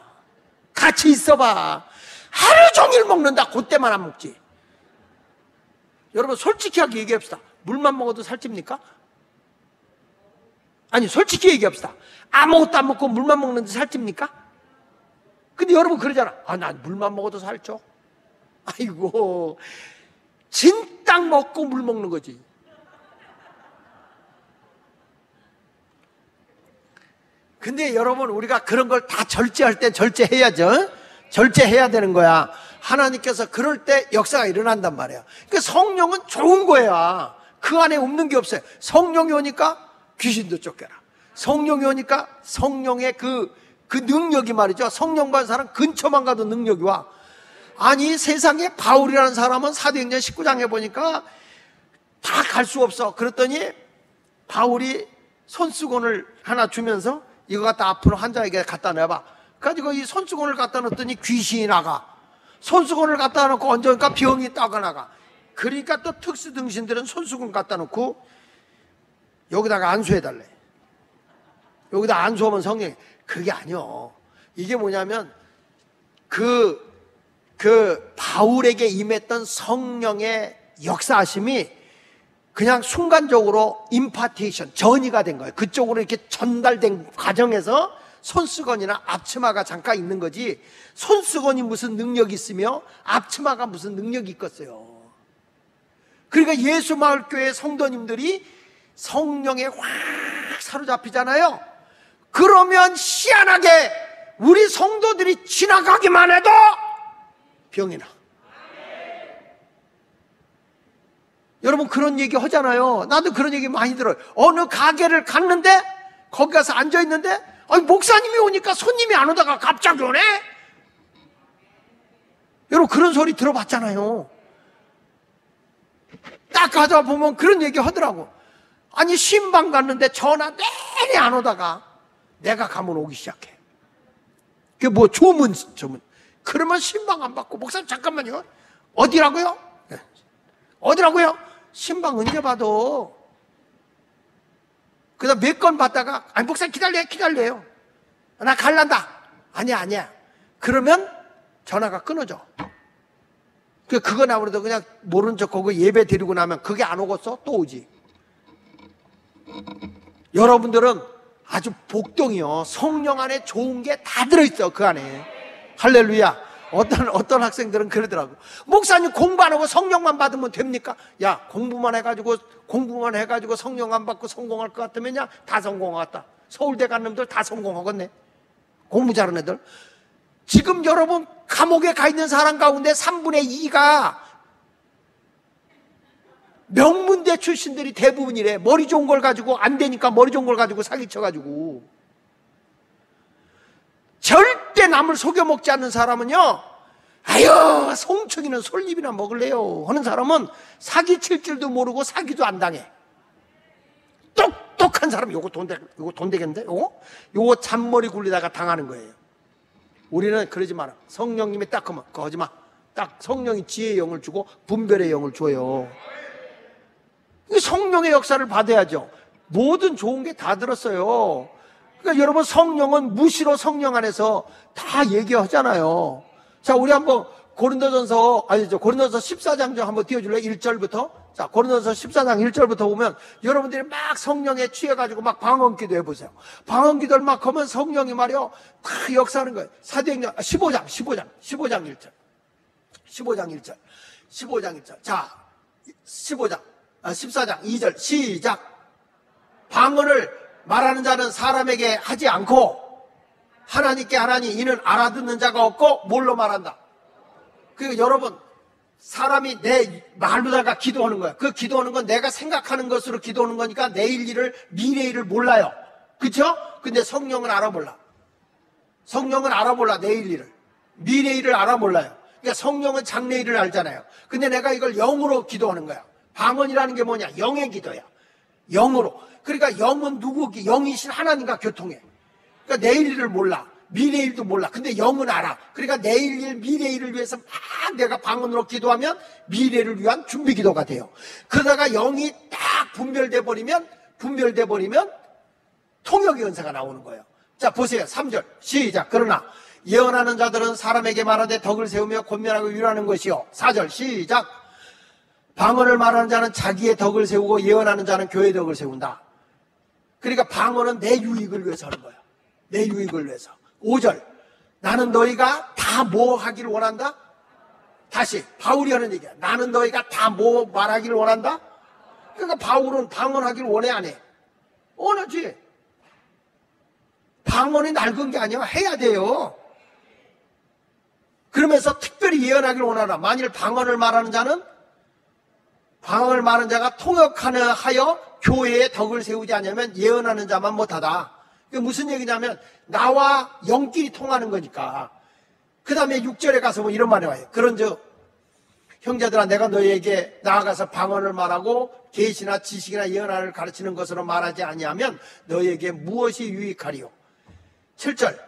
같이 있어봐. 하루 종일 먹는다. 그때만 안 먹지. 여러분 솔직하게 얘기합시다. 물만 먹어도 살찝니까? 아니, 솔직히 얘기합시다. 아무것도 안 먹고 물만 먹는데 살찝니까? 근데 여러분 그러잖아. 아, 난 물만 먹어도 살쪄. 아이고, 진딱 먹고 물 먹는 거지. 근데 여러분, 우리가 그런 걸 다 절제할 때 절제해야죠. 절제해야 되는 거야. 하나님께서 그럴 때 역사가 일어난단 말이야. 그러니까 성령은 좋은 거야. 그 안에 없는 게 없어요. 성령이 오니까 귀신도 쫓겨나. 성령이 오니까 성령의 그 능력이 말이죠. 성령 받은 사람 근처만 가도 능력이 와. 아니, 세상에 바울이라는 사람은 사도행전 19장에 보니까 다 갈 수 없어. 그랬더니 바울이 손수건을 하나 주면서 이거 갖다 앞으로 환자에게 갖다 내봐. 그래가지고 이 손수건을 갖다 놓더니 귀신이 나가. 손수건을 갖다 놓고 얹으니까 병이 따가 나가. 그러니까 또 특수등신들은 손수건 갖다 놓고 여기다가 안수해달래. 여기다 안수하면 성령이. 그게 아니요. 이게 뭐냐면 그 바울에게 임했던 성령의 역사하심이 그냥 순간적으로 임파테이션, 전이가 된 거예요. 그쪽으로 이렇게 전달된 과정에서 손수건이나 앞치마가 잠깐 있는 거지, 손수건이 무슨 능력이 있으며 앞치마가 무슨 능력이 있겠어요. 그러니까 예수마을교회 성도님들이 성령에 확 사로잡히잖아요. 그러면 희한하게 우리 성도들이 지나가기만 해도 병이 나. 여러분 그런 얘기 하잖아요. 나도 그런 얘기 많이 들어요. 어느 가게를 갔는데 거기 가서 앉아있는데 목사님이 오니까 손님이 안 오다가 갑자기 오네. 여러분 그런 소리 들어봤잖아요. 딱 가다 보면 그런 얘기 하더라고. 아니 신방 갔는데 전화 내내 안 오다가 내가 가면 오기 시작해. 그게 뭐 조문. 그러면 신방 안 받고, 목사님 잠깐만요. 어디라고요? 어디라고요? 신방 언제 봐도. 그다음 몇 건 받다가 아니 목사님 기다려요. 나 갈란다. 아니야. 그러면 전화가 끊어져. 그건 아무래도 그냥 모른 척하고 예배 드리고 나면 그게 안 오겠어? 또 오지. 여러분들은 아주 복동이요. 성령 안에 좋은 게 다 들어있어. 그 안에. 할렐루야. 어떤 학생들은 그러더라고. 목사님 공부 안 하고 성령만 받으면 됩니까? 야, 공부만 해가지고 성령 안 받고 성공할 것 같으면야 다 성공하겠다. 서울대 간 놈들 다 성공하겠네. 공부 잘하는 애들. 지금 여러분 감옥에 가 있는 사람 가운데 3분의 2가 명문대 출신들이 대부분이래. 머리 좋은 걸 가지고 안 되니까 머리 좋은 걸 가지고 사기쳐가지고. 절대 남을 속여먹지 않는 사람은요, 아유 송충이는 솔잎이나 먹을래요 하는 사람은 사기칠 줄도 모르고 사기도 안 당해. 똑똑한 사람 요거 돈 되겠는데? 요거 잔머리 굴리다가 당하는 거예요. 우리는 그러지 마라. 성령님이 딱 하면 그거 하지 마. 딱 성령이 지혜의 영을 주고 분별의 영을 줘요. 성령의 역사를 받아야죠. 모든 좋은 게 다 들었어요. 그러니까 여러분 성령은 무시로 성령 안에서 다 얘기하잖아요. 자, 우리 한번 고린도서 14장 좀 한번 띄워줄래요? 1절부터. 자, 고린도서 14장 1절부터 보면 여러분들이 막 성령에 취해가지고 막 방언기도 해보세요. 방언기도를 막 하면 성령이 말이요 다 역사하는 거예요. 사도행전 15장 1절. 15장 1절. 자, 14장 2절 시작. 방언을 말하는 자는 사람에게 하지 않고 하나님께 하나니 이는 알아듣는 자가 없고 뭘로 말한다. 그러니까 여러분 사람이 내 말로다가 기도하는 거야. 그 기도하는 건 내가 생각하는 것으로 기도하는 거니까 내일 일을 미래 일을 몰라요. 그렇죠? 근데 성령은 알아몰라. 내일 일을. 미래 일을 알아몰라요. 그러니까 성령은 장래 일을 알잖아요. 근데 내가 이걸 영으로 기도하는 거야. 방언이라는 게 뭐냐? 영의 기도야. 영으로. 그러니까 영은 영이신 하나님과 교통해. 그러니까 내일 일을 몰라. 미래 일도 몰라. 근데 영은 알아. 그러니까 내일 일, 미래 일을 위해서 막 내가 방언으로 기도하면 미래를 위한 준비 기도가 돼요. 그러다가 영이 딱 분별돼 버리면 통역의 은사가 나오는 거예요. 자, 보세요. 3절 시작. 그러나 예언하는 자들은 사람에게 말하되 덕을 세우며 권면하고 위로하는 것이요. 4절 시작. 방언을 말하는 자는 자기의 덕을 세우고 예언하는 자는 교회의 덕을 세운다. 그러니까 방언은 내 유익을 위해서 하는 거야. 내 유익을 위해서. 5절 나는 너희가 다 뭐 하기를 원한다? 다시 바울이 하는 얘기야. 나는 너희가 다 뭐 말하기를 원한다? 그러니까 바울은 방언하기를 원해 안 해? 원하지. 방언이 낡은 게 아니야. 해야 돼요. 그러면서 특별히 예언하기를 원하라. 만일 방언을 말하는 자는 방언을 말하는 자가 통역하여 교회에 덕을 세우지 않으면 예언하는 자만 못하다. 그게 무슨 얘기냐면 나와 영끼리 통하는 거니까. 그 다음에 6절에 가서 뭐 이런 말이 와요. 그런즉 형제들아 내가 너희에게 나아가서 방언을 말하고 계시나 지식이나 예언을 가르치는 것으로 말하지 아니하면 너희에게 무엇이 유익하리요. 7절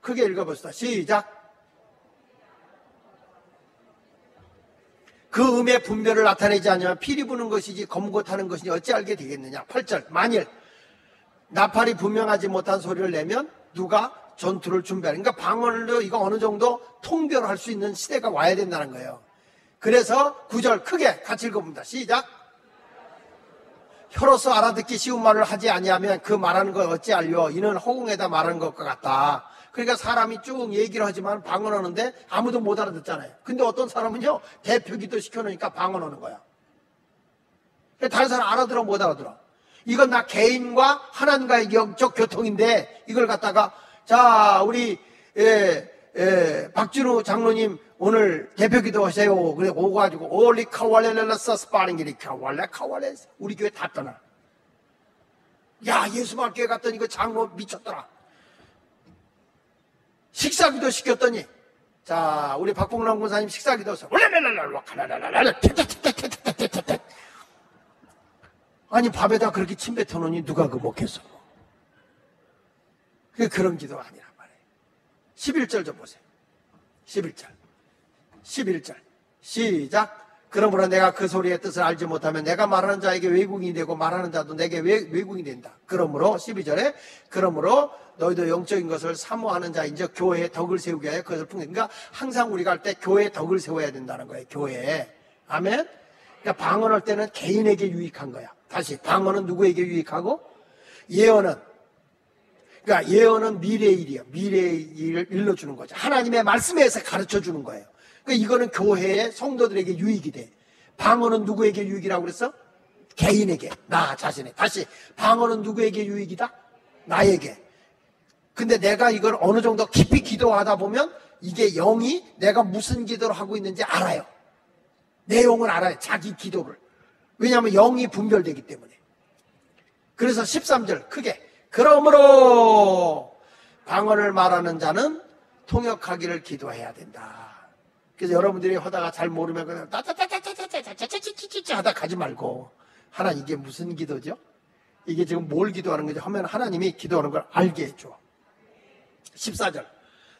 크게 읽어봅시다. 시작. 그 음의 분별을 나타내지 않으면 피리 부는 것이지 검고타는 것이니 어찌 알게 되겠느냐. 8절 만일 나팔이 분명하지 못한 소리를 내면 누가 전투를 준비하는. 그러니까 방언을 이거 어느 정도 통별할 수 있는 시대가 와야 된다는 거예요. 그래서 9절 크게 같이 읽어봅니다. 시작. 혀로서 알아듣기 쉬운 말을 하지 아니하면 그 말하는 걸 어찌 알려? 이는 허공에다 말하는 것과 같다. 그러니까 사람이 쭉 얘기를 하지만 방언하는데 아무도 못 알아듣잖아요. 근데 어떤 사람은요, 대표기도 시켜놓으니까 방언하는 거야. 다른 사람 알아들어 못 알아들어. 이건 나 개인과 하나님과의 영적 교통인데 이걸 갖다가 자 우리 박진우 장로님 오늘 대표기도 하세요. 그래 오가지고 올리 카왈레레라서 스파링기리 카왈레 우리 교회 다 떠나. 야 예수만 교회 갔더니 그 장로 미쳤더라. 식사기도 시켰더니 자 우리 박봉남 권사님 식사기도 했어. 아니 밥에다 그렇게 침 뱉어놓으니 누가 그 먹겠어. 그런 기도가 아니란 말이에요. 11절 좀 보세요. 11절 시작. 그러므로 내가 그 소리의 뜻을 알지 못하면 내가 말하는 자에게 외국인이 되고 말하는 자도 내게 외국인이 된다. 그러므로 12절에 그러므로 너희도 영적인 것을 사모하는 자인즉 교회에 덕을 세우게 하여 그것을 풍기. 그러니까 항상 우리가 할 때 교회에 덕을 세워야 된다는 거예요. 교회에. 아멘. 그러니까 방언할 때는 개인에게 유익한 거야. 다시 방언은 누구에게 유익하고 예언은 그러니까 예언은 미래의 일이에요. 미래의 일을 일러주는 거죠. 하나님의 말씀에서 가르쳐주는 거예요. 그러니까 이거는 교회의 성도들에게 유익이 돼. 방언은 누구에게 유익이라고 그랬어? 개인에게. 나 자신에. 다시 방언은 누구에게 유익이다? 나에게. 근데 내가 이걸 어느 정도 깊이 기도하다 보면 이게 영이 내가 무슨 기도를 하고 있는지 알아요. 내용을 알아요. 자기 기도를. 왜냐하면 영이 분별되기 때문에. 그래서 13절 크게 그러므로 방언을 말하는 자는 통역하기를 기도해야 된다. 그래서 여러분들이 하다가 잘 모르면 그냥 따따따따따따따따따따따 하다 가지 말고 하나님 이게 무슨 기도죠? 이게 지금 뭘 기도하는 거죠? 하면 하나님이 기도하는 걸 알게 해줘. 14절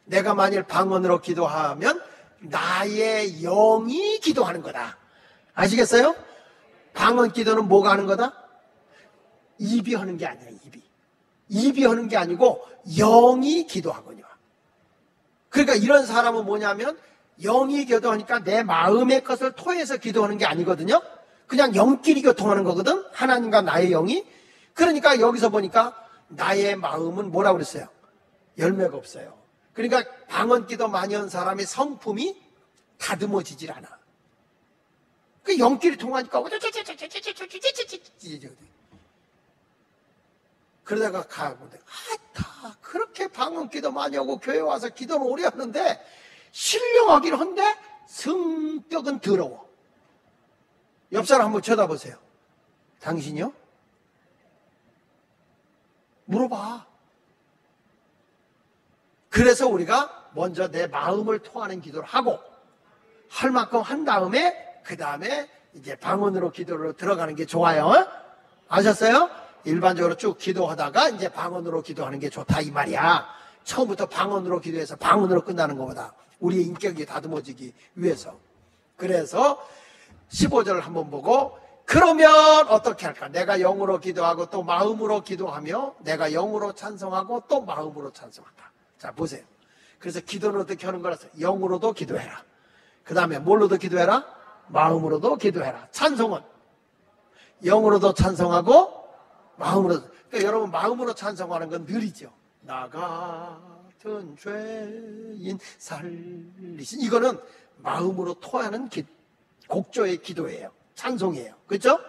내가 만일 방언으로 기도하면 나의 영이 기도하는 거다. 아시겠어요? 방언 기도는 뭐가 하는 거다? 입이 하는 게 아니야. 입이 하는 게 아니고 영이 기도하거든요. 그러니까 이런 사람은 뭐냐면 영이 기도하니까 내 마음의 것을 토해서 기도하는 게 아니거든요. 그냥 영끼리 교통하는 거거든. 하나님과 나의 영이. 그러니까 여기서 보니까 나의 마음은 뭐라고 그랬어요? 열매가 없어요. 그러니까 방언 기도 많이 한 사람의 성품이 다듬어지질 않아. 그 영끼리 통하니까 그러다가 가고 다 그렇게 방언 기도 많이 하고 교회 와서 기도는 오래 하는데 신령하긴 한데 성격은 더러워. 옆 사람 한번 쳐다보세요. 당신이요? 물어봐. 그래서 우리가 먼저 내 마음을 토하는 기도를 하고 할 만큼 한 다음에 그 다음에 이제 방언으로 기도로 들어가는 게 좋아요. 아셨어요? 일반적으로 쭉 기도하다가 이제 방언으로 기도하는 게 좋다 이 말이야. 처음부터 방언으로 기도해서 방언으로 끝나는 것보다 우리의 인격이 다듬어지기 위해서. 그래서 15절을 한번 보고 그러면 어떻게 할까? 내가 영으로 기도하고 또 마음으로 기도하며 내가 영으로 찬송하고 또 마음으로 찬송한다. 자 보세요. 그래서 기도는 어떻게 하는 거라서 영으로도 기도해라. 그 다음에 뭘로도 기도해라? 마음으로도 기도해라. 찬송은 영으로도 찬송하고 마음으로도. 그러니까 여러분 마음으로 찬송하는 건 느리죠. 나 같은 죄인 살리신 이거는 마음으로 토하는 곡조의 기도예요. 찬송이에요. 그렇죠?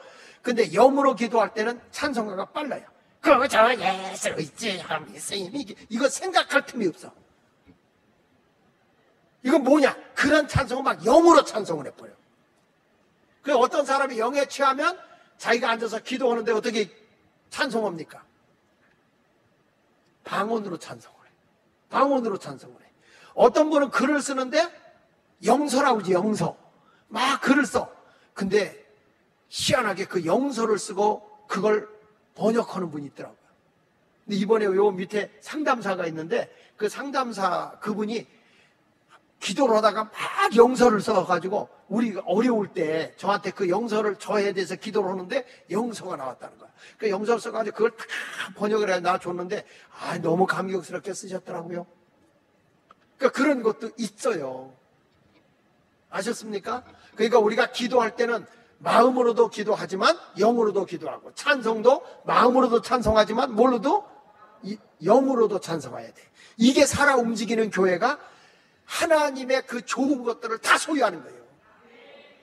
근데 영으로 기도할 때는 찬송가가 빨라요. 그저 예수 의지함이 쓰임이 이거 생각할 틈이 없어. 이건 뭐냐? 그런 찬송을 막 영으로 찬송을 해버려. 그래서 어떤 사람이 영에 취하면 자기가 앉아서 기도하는데 어떻게 찬송합니까? 방언으로 찬송을 해. 방언으로 찬송을 해. 어떤 분은 글을 쓰는데 영서라고 하지. 영서. 막 글을 써. 근데 희한하게 그 영서를 쓰고 그걸 번역하는 분이 있더라고요. 근데 이번에 요 밑에 상담사가 있는데 그 상담사 그분이 기도를 하다가 막 영서를 써가지고 우리가 어려울 때 저한테 그 영서를 저에 대해서 기도를 하는데 영서가 나왔다는 거야. 그 영서를 써가지고 그걸 다 번역을 해 나 줬는데 너무 감격스럽게 쓰셨더라고요. 그러니까 그런 것도 있어요. 아셨습니까? 그러니까 우리가 기도할 때는 마음으로도 기도하지만 영으로도 기도하고, 찬송도 마음으로도 찬송하지만 뭘로도? 영으로도 찬송해야 돼. 이게 살아 움직이는 교회가 하나님의 그 좋은 것들을 다 소유하는 거예요.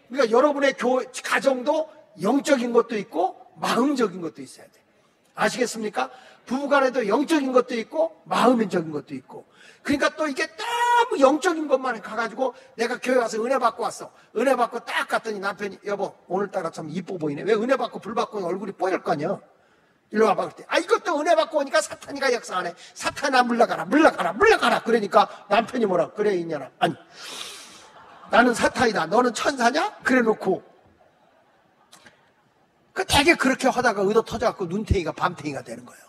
그러니까 여러분의 가정도 영적인 것도 있고 마음적인 것도 있어야 돼. 아시겠습니까? 부부간에도 영적인 것도 있고 마음적인 것도 있고. 그러니까 또 이게 너무 영적인 것만 가가지고 내가 교회 와서 은혜 받고 왔어. 은혜 받고 딱 갔더니 남편이, 여보 오늘따라 참 이뻐 보이네. 왜 은혜 받고 불 받고 얼굴이 뽀यल 거 아니야? 일로 와봐. 그때 이것도 은혜 받고 오니까 사탄이가 역사하네. 사탄아 물러가라 물러가라 물러가라. 그러니까 남편이 뭐라 그래 이년아, 아니 나는 사탄이다 너는 천사냐? 그래 놓고 되게 그렇게 하다가 의도 터져갖고 눈탱이가 밤탱이가 되는 거예요.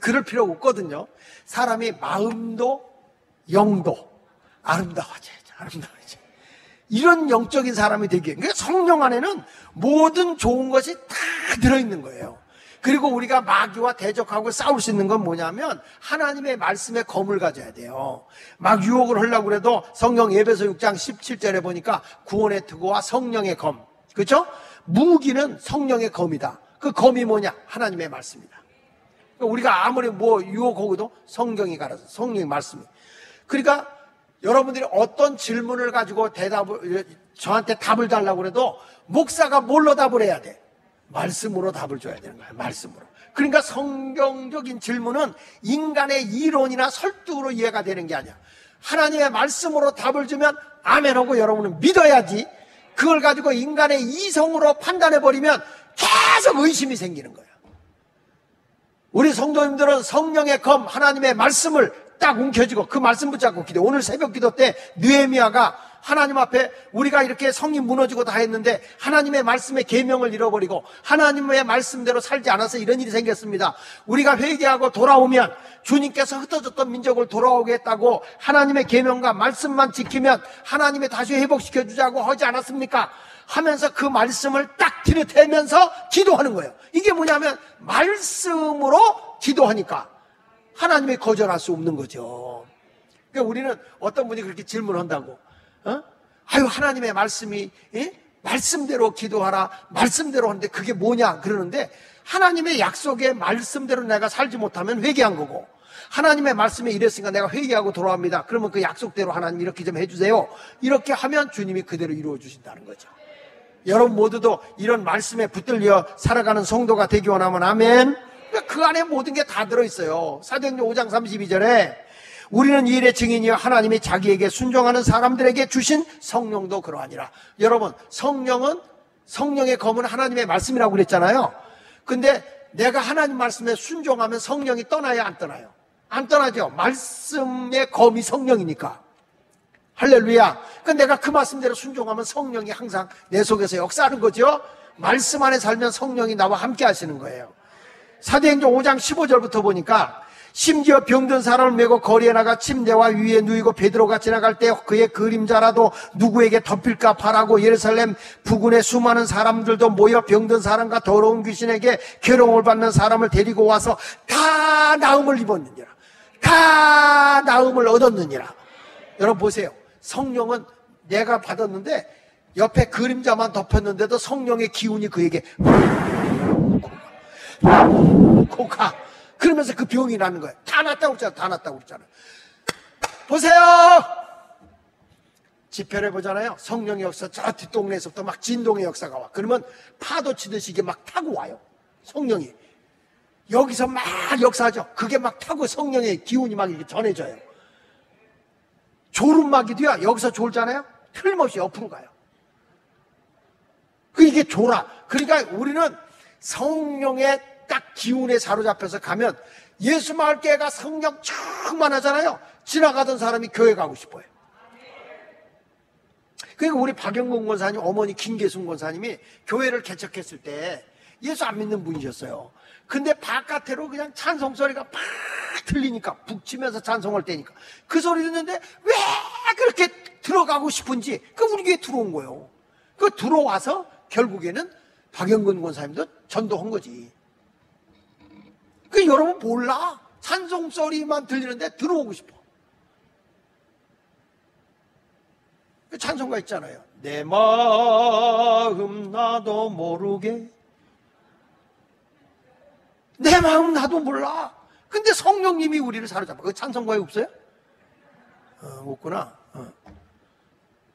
그럴 필요가 없거든요. 사람이 마음도 영도 아름다워져야죠. 이런 영적인 사람이 되기에, 그러니까 성령 안에는 모든 좋은 것이 다 들어있는 거예요. 그리고 우리가 마귀와 대적하고 싸울 수 있는 건 뭐냐면 하나님의 말씀에 검을 가져야 돼요. 막 유혹을 하려고 해도 성경 에베소 6장 17절에 보니까 구원의 투구와 성령의 검, 그렇죠? 무기는 성령의 검이다. 그 검이 뭐냐? 하나님의 말씀이다. 우리가 아무리 뭐 유혹하고도 성경이 가라서 성령의 말씀이. 그러니까 여러분들이 어떤 질문을 가지고 저한테 답을 달라고 해도 목사가 뭘로 답을 해야 돼? 말씀으로 답을 줘야 되는 거예요. 말씀으로. 그러니까 성경적인 질문은 인간의 이론이나 설득으로 이해가 되는 게 아니야. 하나님의 말씀으로 답을 주면 아멘하고 여러분은 믿어야지. 그걸 가지고 인간의 이성으로 판단해버리면 계속 의심이 생기는 거예요. 우리 성도님들은 성령의 검, 하나님의 말씀을 딱 움켜쥐고 그 말씀 붙잡고 기도. 오늘 새벽 기도 때 느헤미야가 하나님 앞에 우리가 이렇게 성이 무너지고 다 했는데 하나님의 말씀의 계명을 잃어버리고 하나님의 말씀대로 살지 않아서 이런 일이 생겼습니다. 우리가 회개하고 돌아오면 주님께서 흩어졌던 민족을 돌아오게 했다고 하나님의 계명과 말씀만 지키면 하나님이 다시 회복시켜 주자고 하지 않았습니까? 하면서 그 말씀을 딱 들이대면서 기도하는 거예요. 이게 뭐냐면 말씀으로 기도하니까 하나님이 거절할 수 없는 거죠. 그러니까 우리는 어떤 분이 그렇게 질문한다고, 아유 하나님의 말씀이 말씀대로 기도하라 말씀대로 하는데 그게 뭐냐 그러는데, 하나님의 약속의 말씀대로 내가 살지 못하면 회개한 거고, 하나님의 말씀에 이랬으니까 내가 회개하고 돌아옵니다. 그러면 그 약속대로 하나님 이렇게 좀 해주세요. 이렇게 하면 주님이 그대로 이루어 주신다는 거죠. 여러분 모두도 이런 말씀에 붙들려 살아가는 성도가 되기 원하면 아멘. 그 안에 모든 게 다 들어있어요. 사도행전 5장 32절에 우리는 이 일의 증인이여 하나님이 자기에게 순종하는 사람들에게 주신 성령도 그러하니라. 여러분 성령은, 성령의 검은 하나님의 말씀이라고 그랬잖아요. 근데 내가 하나님 말씀에 순종하면 성령이 떠나요 안 떠나요? 안 떠나죠. 말씀의 검이 성령이니까. 할렐루야. 그러니까 내가 그 말씀대로 순종하면 성령이 항상 내 속에서 역사하는 거죠. 말씀 안에 살면 성령이 나와 함께 하시는 거예요. 사도행전 5장 15절부터 보니까 심지어 병든 사람을 메고 거리에 나가 침대와 위에 누이고 베드로가 지나갈 때 그의 그림자라도 누구에게 덮일까 바라고 예루살렘 부근의 수많은 사람들도 모여 병든 사람과 더러운 귀신에게 괴로움을 받는 사람을 데리고 와서 다 나음을 입었느니라. 다 나음을 얻었느니라. 여러분 보세요. 성령은 내가 받았는데 옆에 그림자만 덮였는데도 성령의 기운이 그에게 가. 그러면서 그 병이 나는 거예요. 다 났다고 그랬잖아요. 다 났다고 그랬잖아요. 보세요. 집회를 보잖아요. 성령의 역사 저 뒷동네에서부터 막 진동의 역사가 와. 그러면 파도 치듯이 이게 막 타고 와요. 성령이. 여기서 막 역사하죠. 그게 막 타고 성령의 기운이 막 이렇게 전해져요. 졸음막이도요. 여기서 졸잖아요. 틀림없이 옆으로 가요. 이게 졸아. 그러니까 우리는 성령의 딱 기운에 사로잡혀서 가면 예수마을교회가 성령 충만하잖아요. 지나가던 사람이 교회 가고 싶어요. 그러니까 우리 박영근 권사님 어머니 김계순 권사님이 교회를 개척했을 때 예수 안 믿는 분이셨어요. 근데 바깥으로 그냥 찬송 소리가 팍 들리니까 북치면서 찬송할 때니까 그 소리 듣는데 왜 그렇게 들어가고 싶은지 그 우리 교회에 들어온 거예요. 그 들어와서 결국에는 박영근 권사님도 전도한 거지. 그 여러분 몰라. 찬송 소리만 들리는데 들어오고 싶어. 그 찬송가 있잖아요. 내 마음 나도 모르게. 내 마음 나도 몰라. 근데 성령님이 우리를 사로잡아. 그 찬송가에 없어요? 없구나.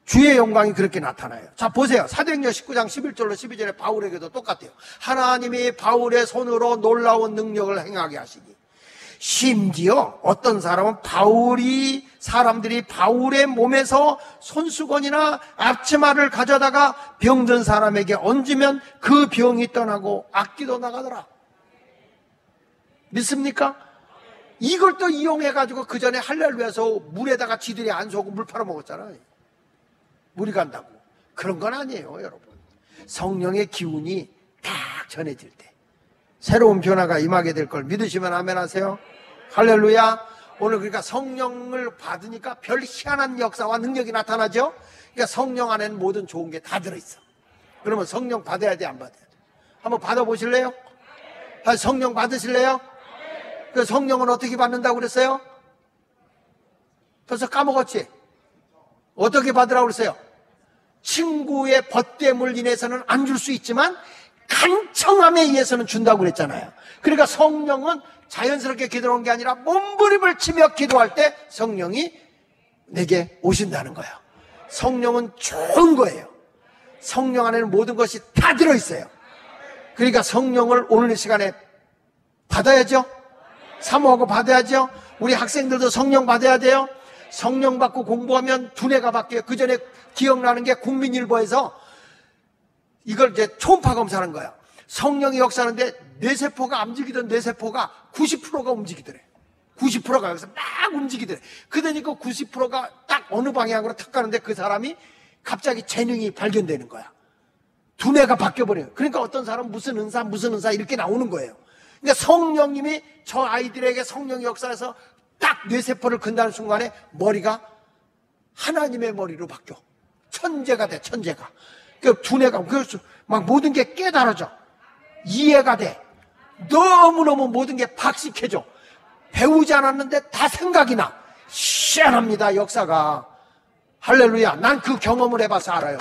주의 영광이 그렇게 나타나요. 자, 보세요. 사도행전 19장 11절로 12절에 바울에게도 똑같아요. 하나님이 바울의 손으로 놀라운 능력을 행하게 하시니, 심지어 어떤 사람은 사람들이 바울의 몸에서 손수건이나 앞치마를 가져다가 병든 사람에게 얹으면 그 병이 떠나고 악기도 나가더라. 믿습니까? 이걸 또 이용해가지고 그 전에 할렐루야에서 물에다가 지들이 안 속고 물 팔아먹었잖아요. 물이 간다고. 그런 건 아니에요, 여러분. 성령의 기운이 딱 전해질 때 새로운 변화가 임하게 될 걸 믿으시면 아멘 하세요. 할렐루야. 오늘 그러니까 성령을 받으니까 별 희한한 역사와 능력이 나타나죠. 그러니까 성령 안에는 모든 좋은 게 다 들어있어. 그러면 성령 받아야 돼, 안 받아야 돼? 한번 받아보실래요? 성령 받으실래요? 그 성령은 어떻게 받는다고 그랬어요? 벌써 까먹었지? 어떻게 받으라고 그랬어요? 친구의 벗됨을 인해서는 안 줄 수 있지만 간청함에 의해서는 준다고 그랬잖아요. 그러니까 성령은 자연스럽게 기도하는 게 아니라 몸부림을 치며 기도할 때 성령이 내게 오신다는 거예요. 성령은 좋은 거예요. 성령 안에는 모든 것이 다 들어있어요. 그러니까 성령을 오늘 이 시간에 받아야죠. 사모하고 받아야죠. 우리 학생들도 성령 받아야 돼요. 성령 받고 공부하면 두뇌가 바뀌어요. 그 전에 기억나는 게 국민일보에서 이걸 이제 초음파 검사하는 거야. 성령이 역사하는데 뇌세포가 움직이던 뇌세포가 90%가 움직이더래. 90%가 여기서 막 움직이더래. 그러니까 90%가 딱 어느 방향으로 탁 가는데 그 사람이 갑자기 재능이 발견되는 거야. 두뇌가 바뀌어버려요. 그러니까 어떤 사람은 무슨 은사 이렇게 나오는 거예요. 그러니까 성령님이 저 아이들에게 성령의 역사에서 딱 뇌세포를 건다는 순간에 머리가 하나님의 머리로 바뀌어. 천재가 돼, 천재가. 그 두뇌가, 그래서 막 모든 게 깨달아져. 이해가 돼. 너무너무 모든 게 박식해져. 배우지 않았는데 다 생각이 나. 희한합니다, 역사가. 할렐루야. 난 그 경험을 해봐서 알아요.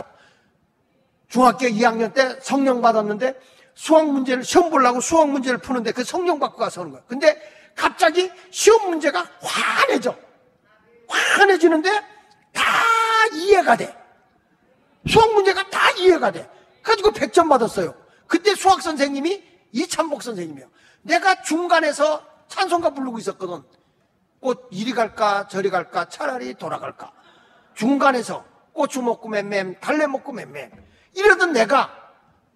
중학교 2학년 때 성령 받았는데 수학 문제를 시험 보려고 수학 문제를 푸는데 그 성령 받고 가서 하는 거야. 근데 갑자기 시험 문제가 환해져. 환해지는데 다 이해가 돼. 수학 문제가 다 이해가 돼. 그래가지고 100점 받았어요. 그때 수학 선생님이 이찬복 선생님이에요. 내가 중간에서 찬송가 부르고 있었거든. 꽃 이리 갈까 저리 갈까 차라리 돌아갈까. 중간에서 고추 먹고 맴맴 달래 먹고 맴맴 이러던 내가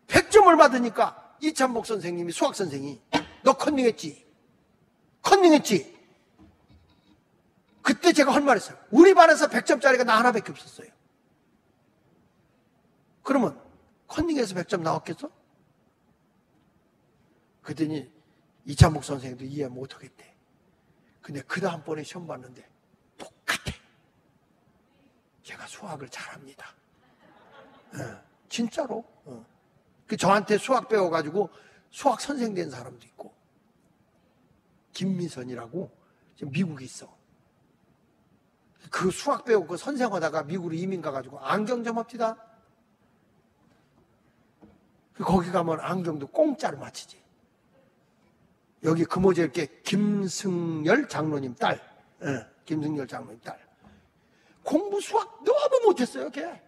100점을 받으니까 이찬복 선생님이 수학 선생님이 너 컨닝했지? 컨닝했지? 그때 제가 할 말했어요. 우리 반에서 100점짜리가 나 하나밖에 없었어요. 그러면 컨닝에서 100점 나왔겠어? 그랬더니 이찬복 선생님도 이해 못하겠대. 근데 그 다음번에 시험 봤는데 똑같아. 제가 수학을 잘합니다. 진짜로. 그 저한테 수학 배워가지고 수학 선생 된 사람도 있고, 김미선이라고 지금 미국에 있어. 그 수학 배우고 그 선생하다가 미국으로 이민 가가지고 안경 좀 합시다. 거기 가면 안경도 공짜로 맞히지. 여기 금호제 이렇게 김승열 장로님 딸, 김승열 장로님 딸. 공부 수학 너무 못했어요, 걔.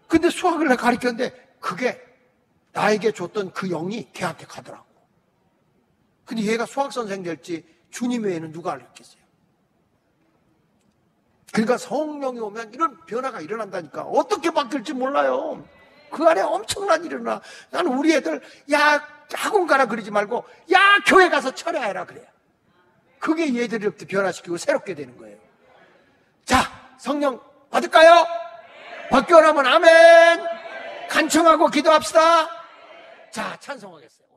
근데 수학을 내가 가르쳤는데 그게 나에게 줬던 그 영이 걔한테 가더라고. 근데 얘가 수학 선생 될지 주님 외에는 누가 알겠어요. 그러니까 성령이 오면 이런 변화가 일어난다니까. 어떻게 바뀔지 몰라요. 그 안에 엄청난 일이 일어나. 나는 우리 애들 야 학원 가라 그러지 말고 야 교회 가서 철야해라 그래요. 그게 얘들을 이렇게 변화시키고 새롭게 되는 거예요. 자, 성령 받을까요? 받기 원하면 아멘. 간청하고 기도합시다. 자, 찬송하겠습니다.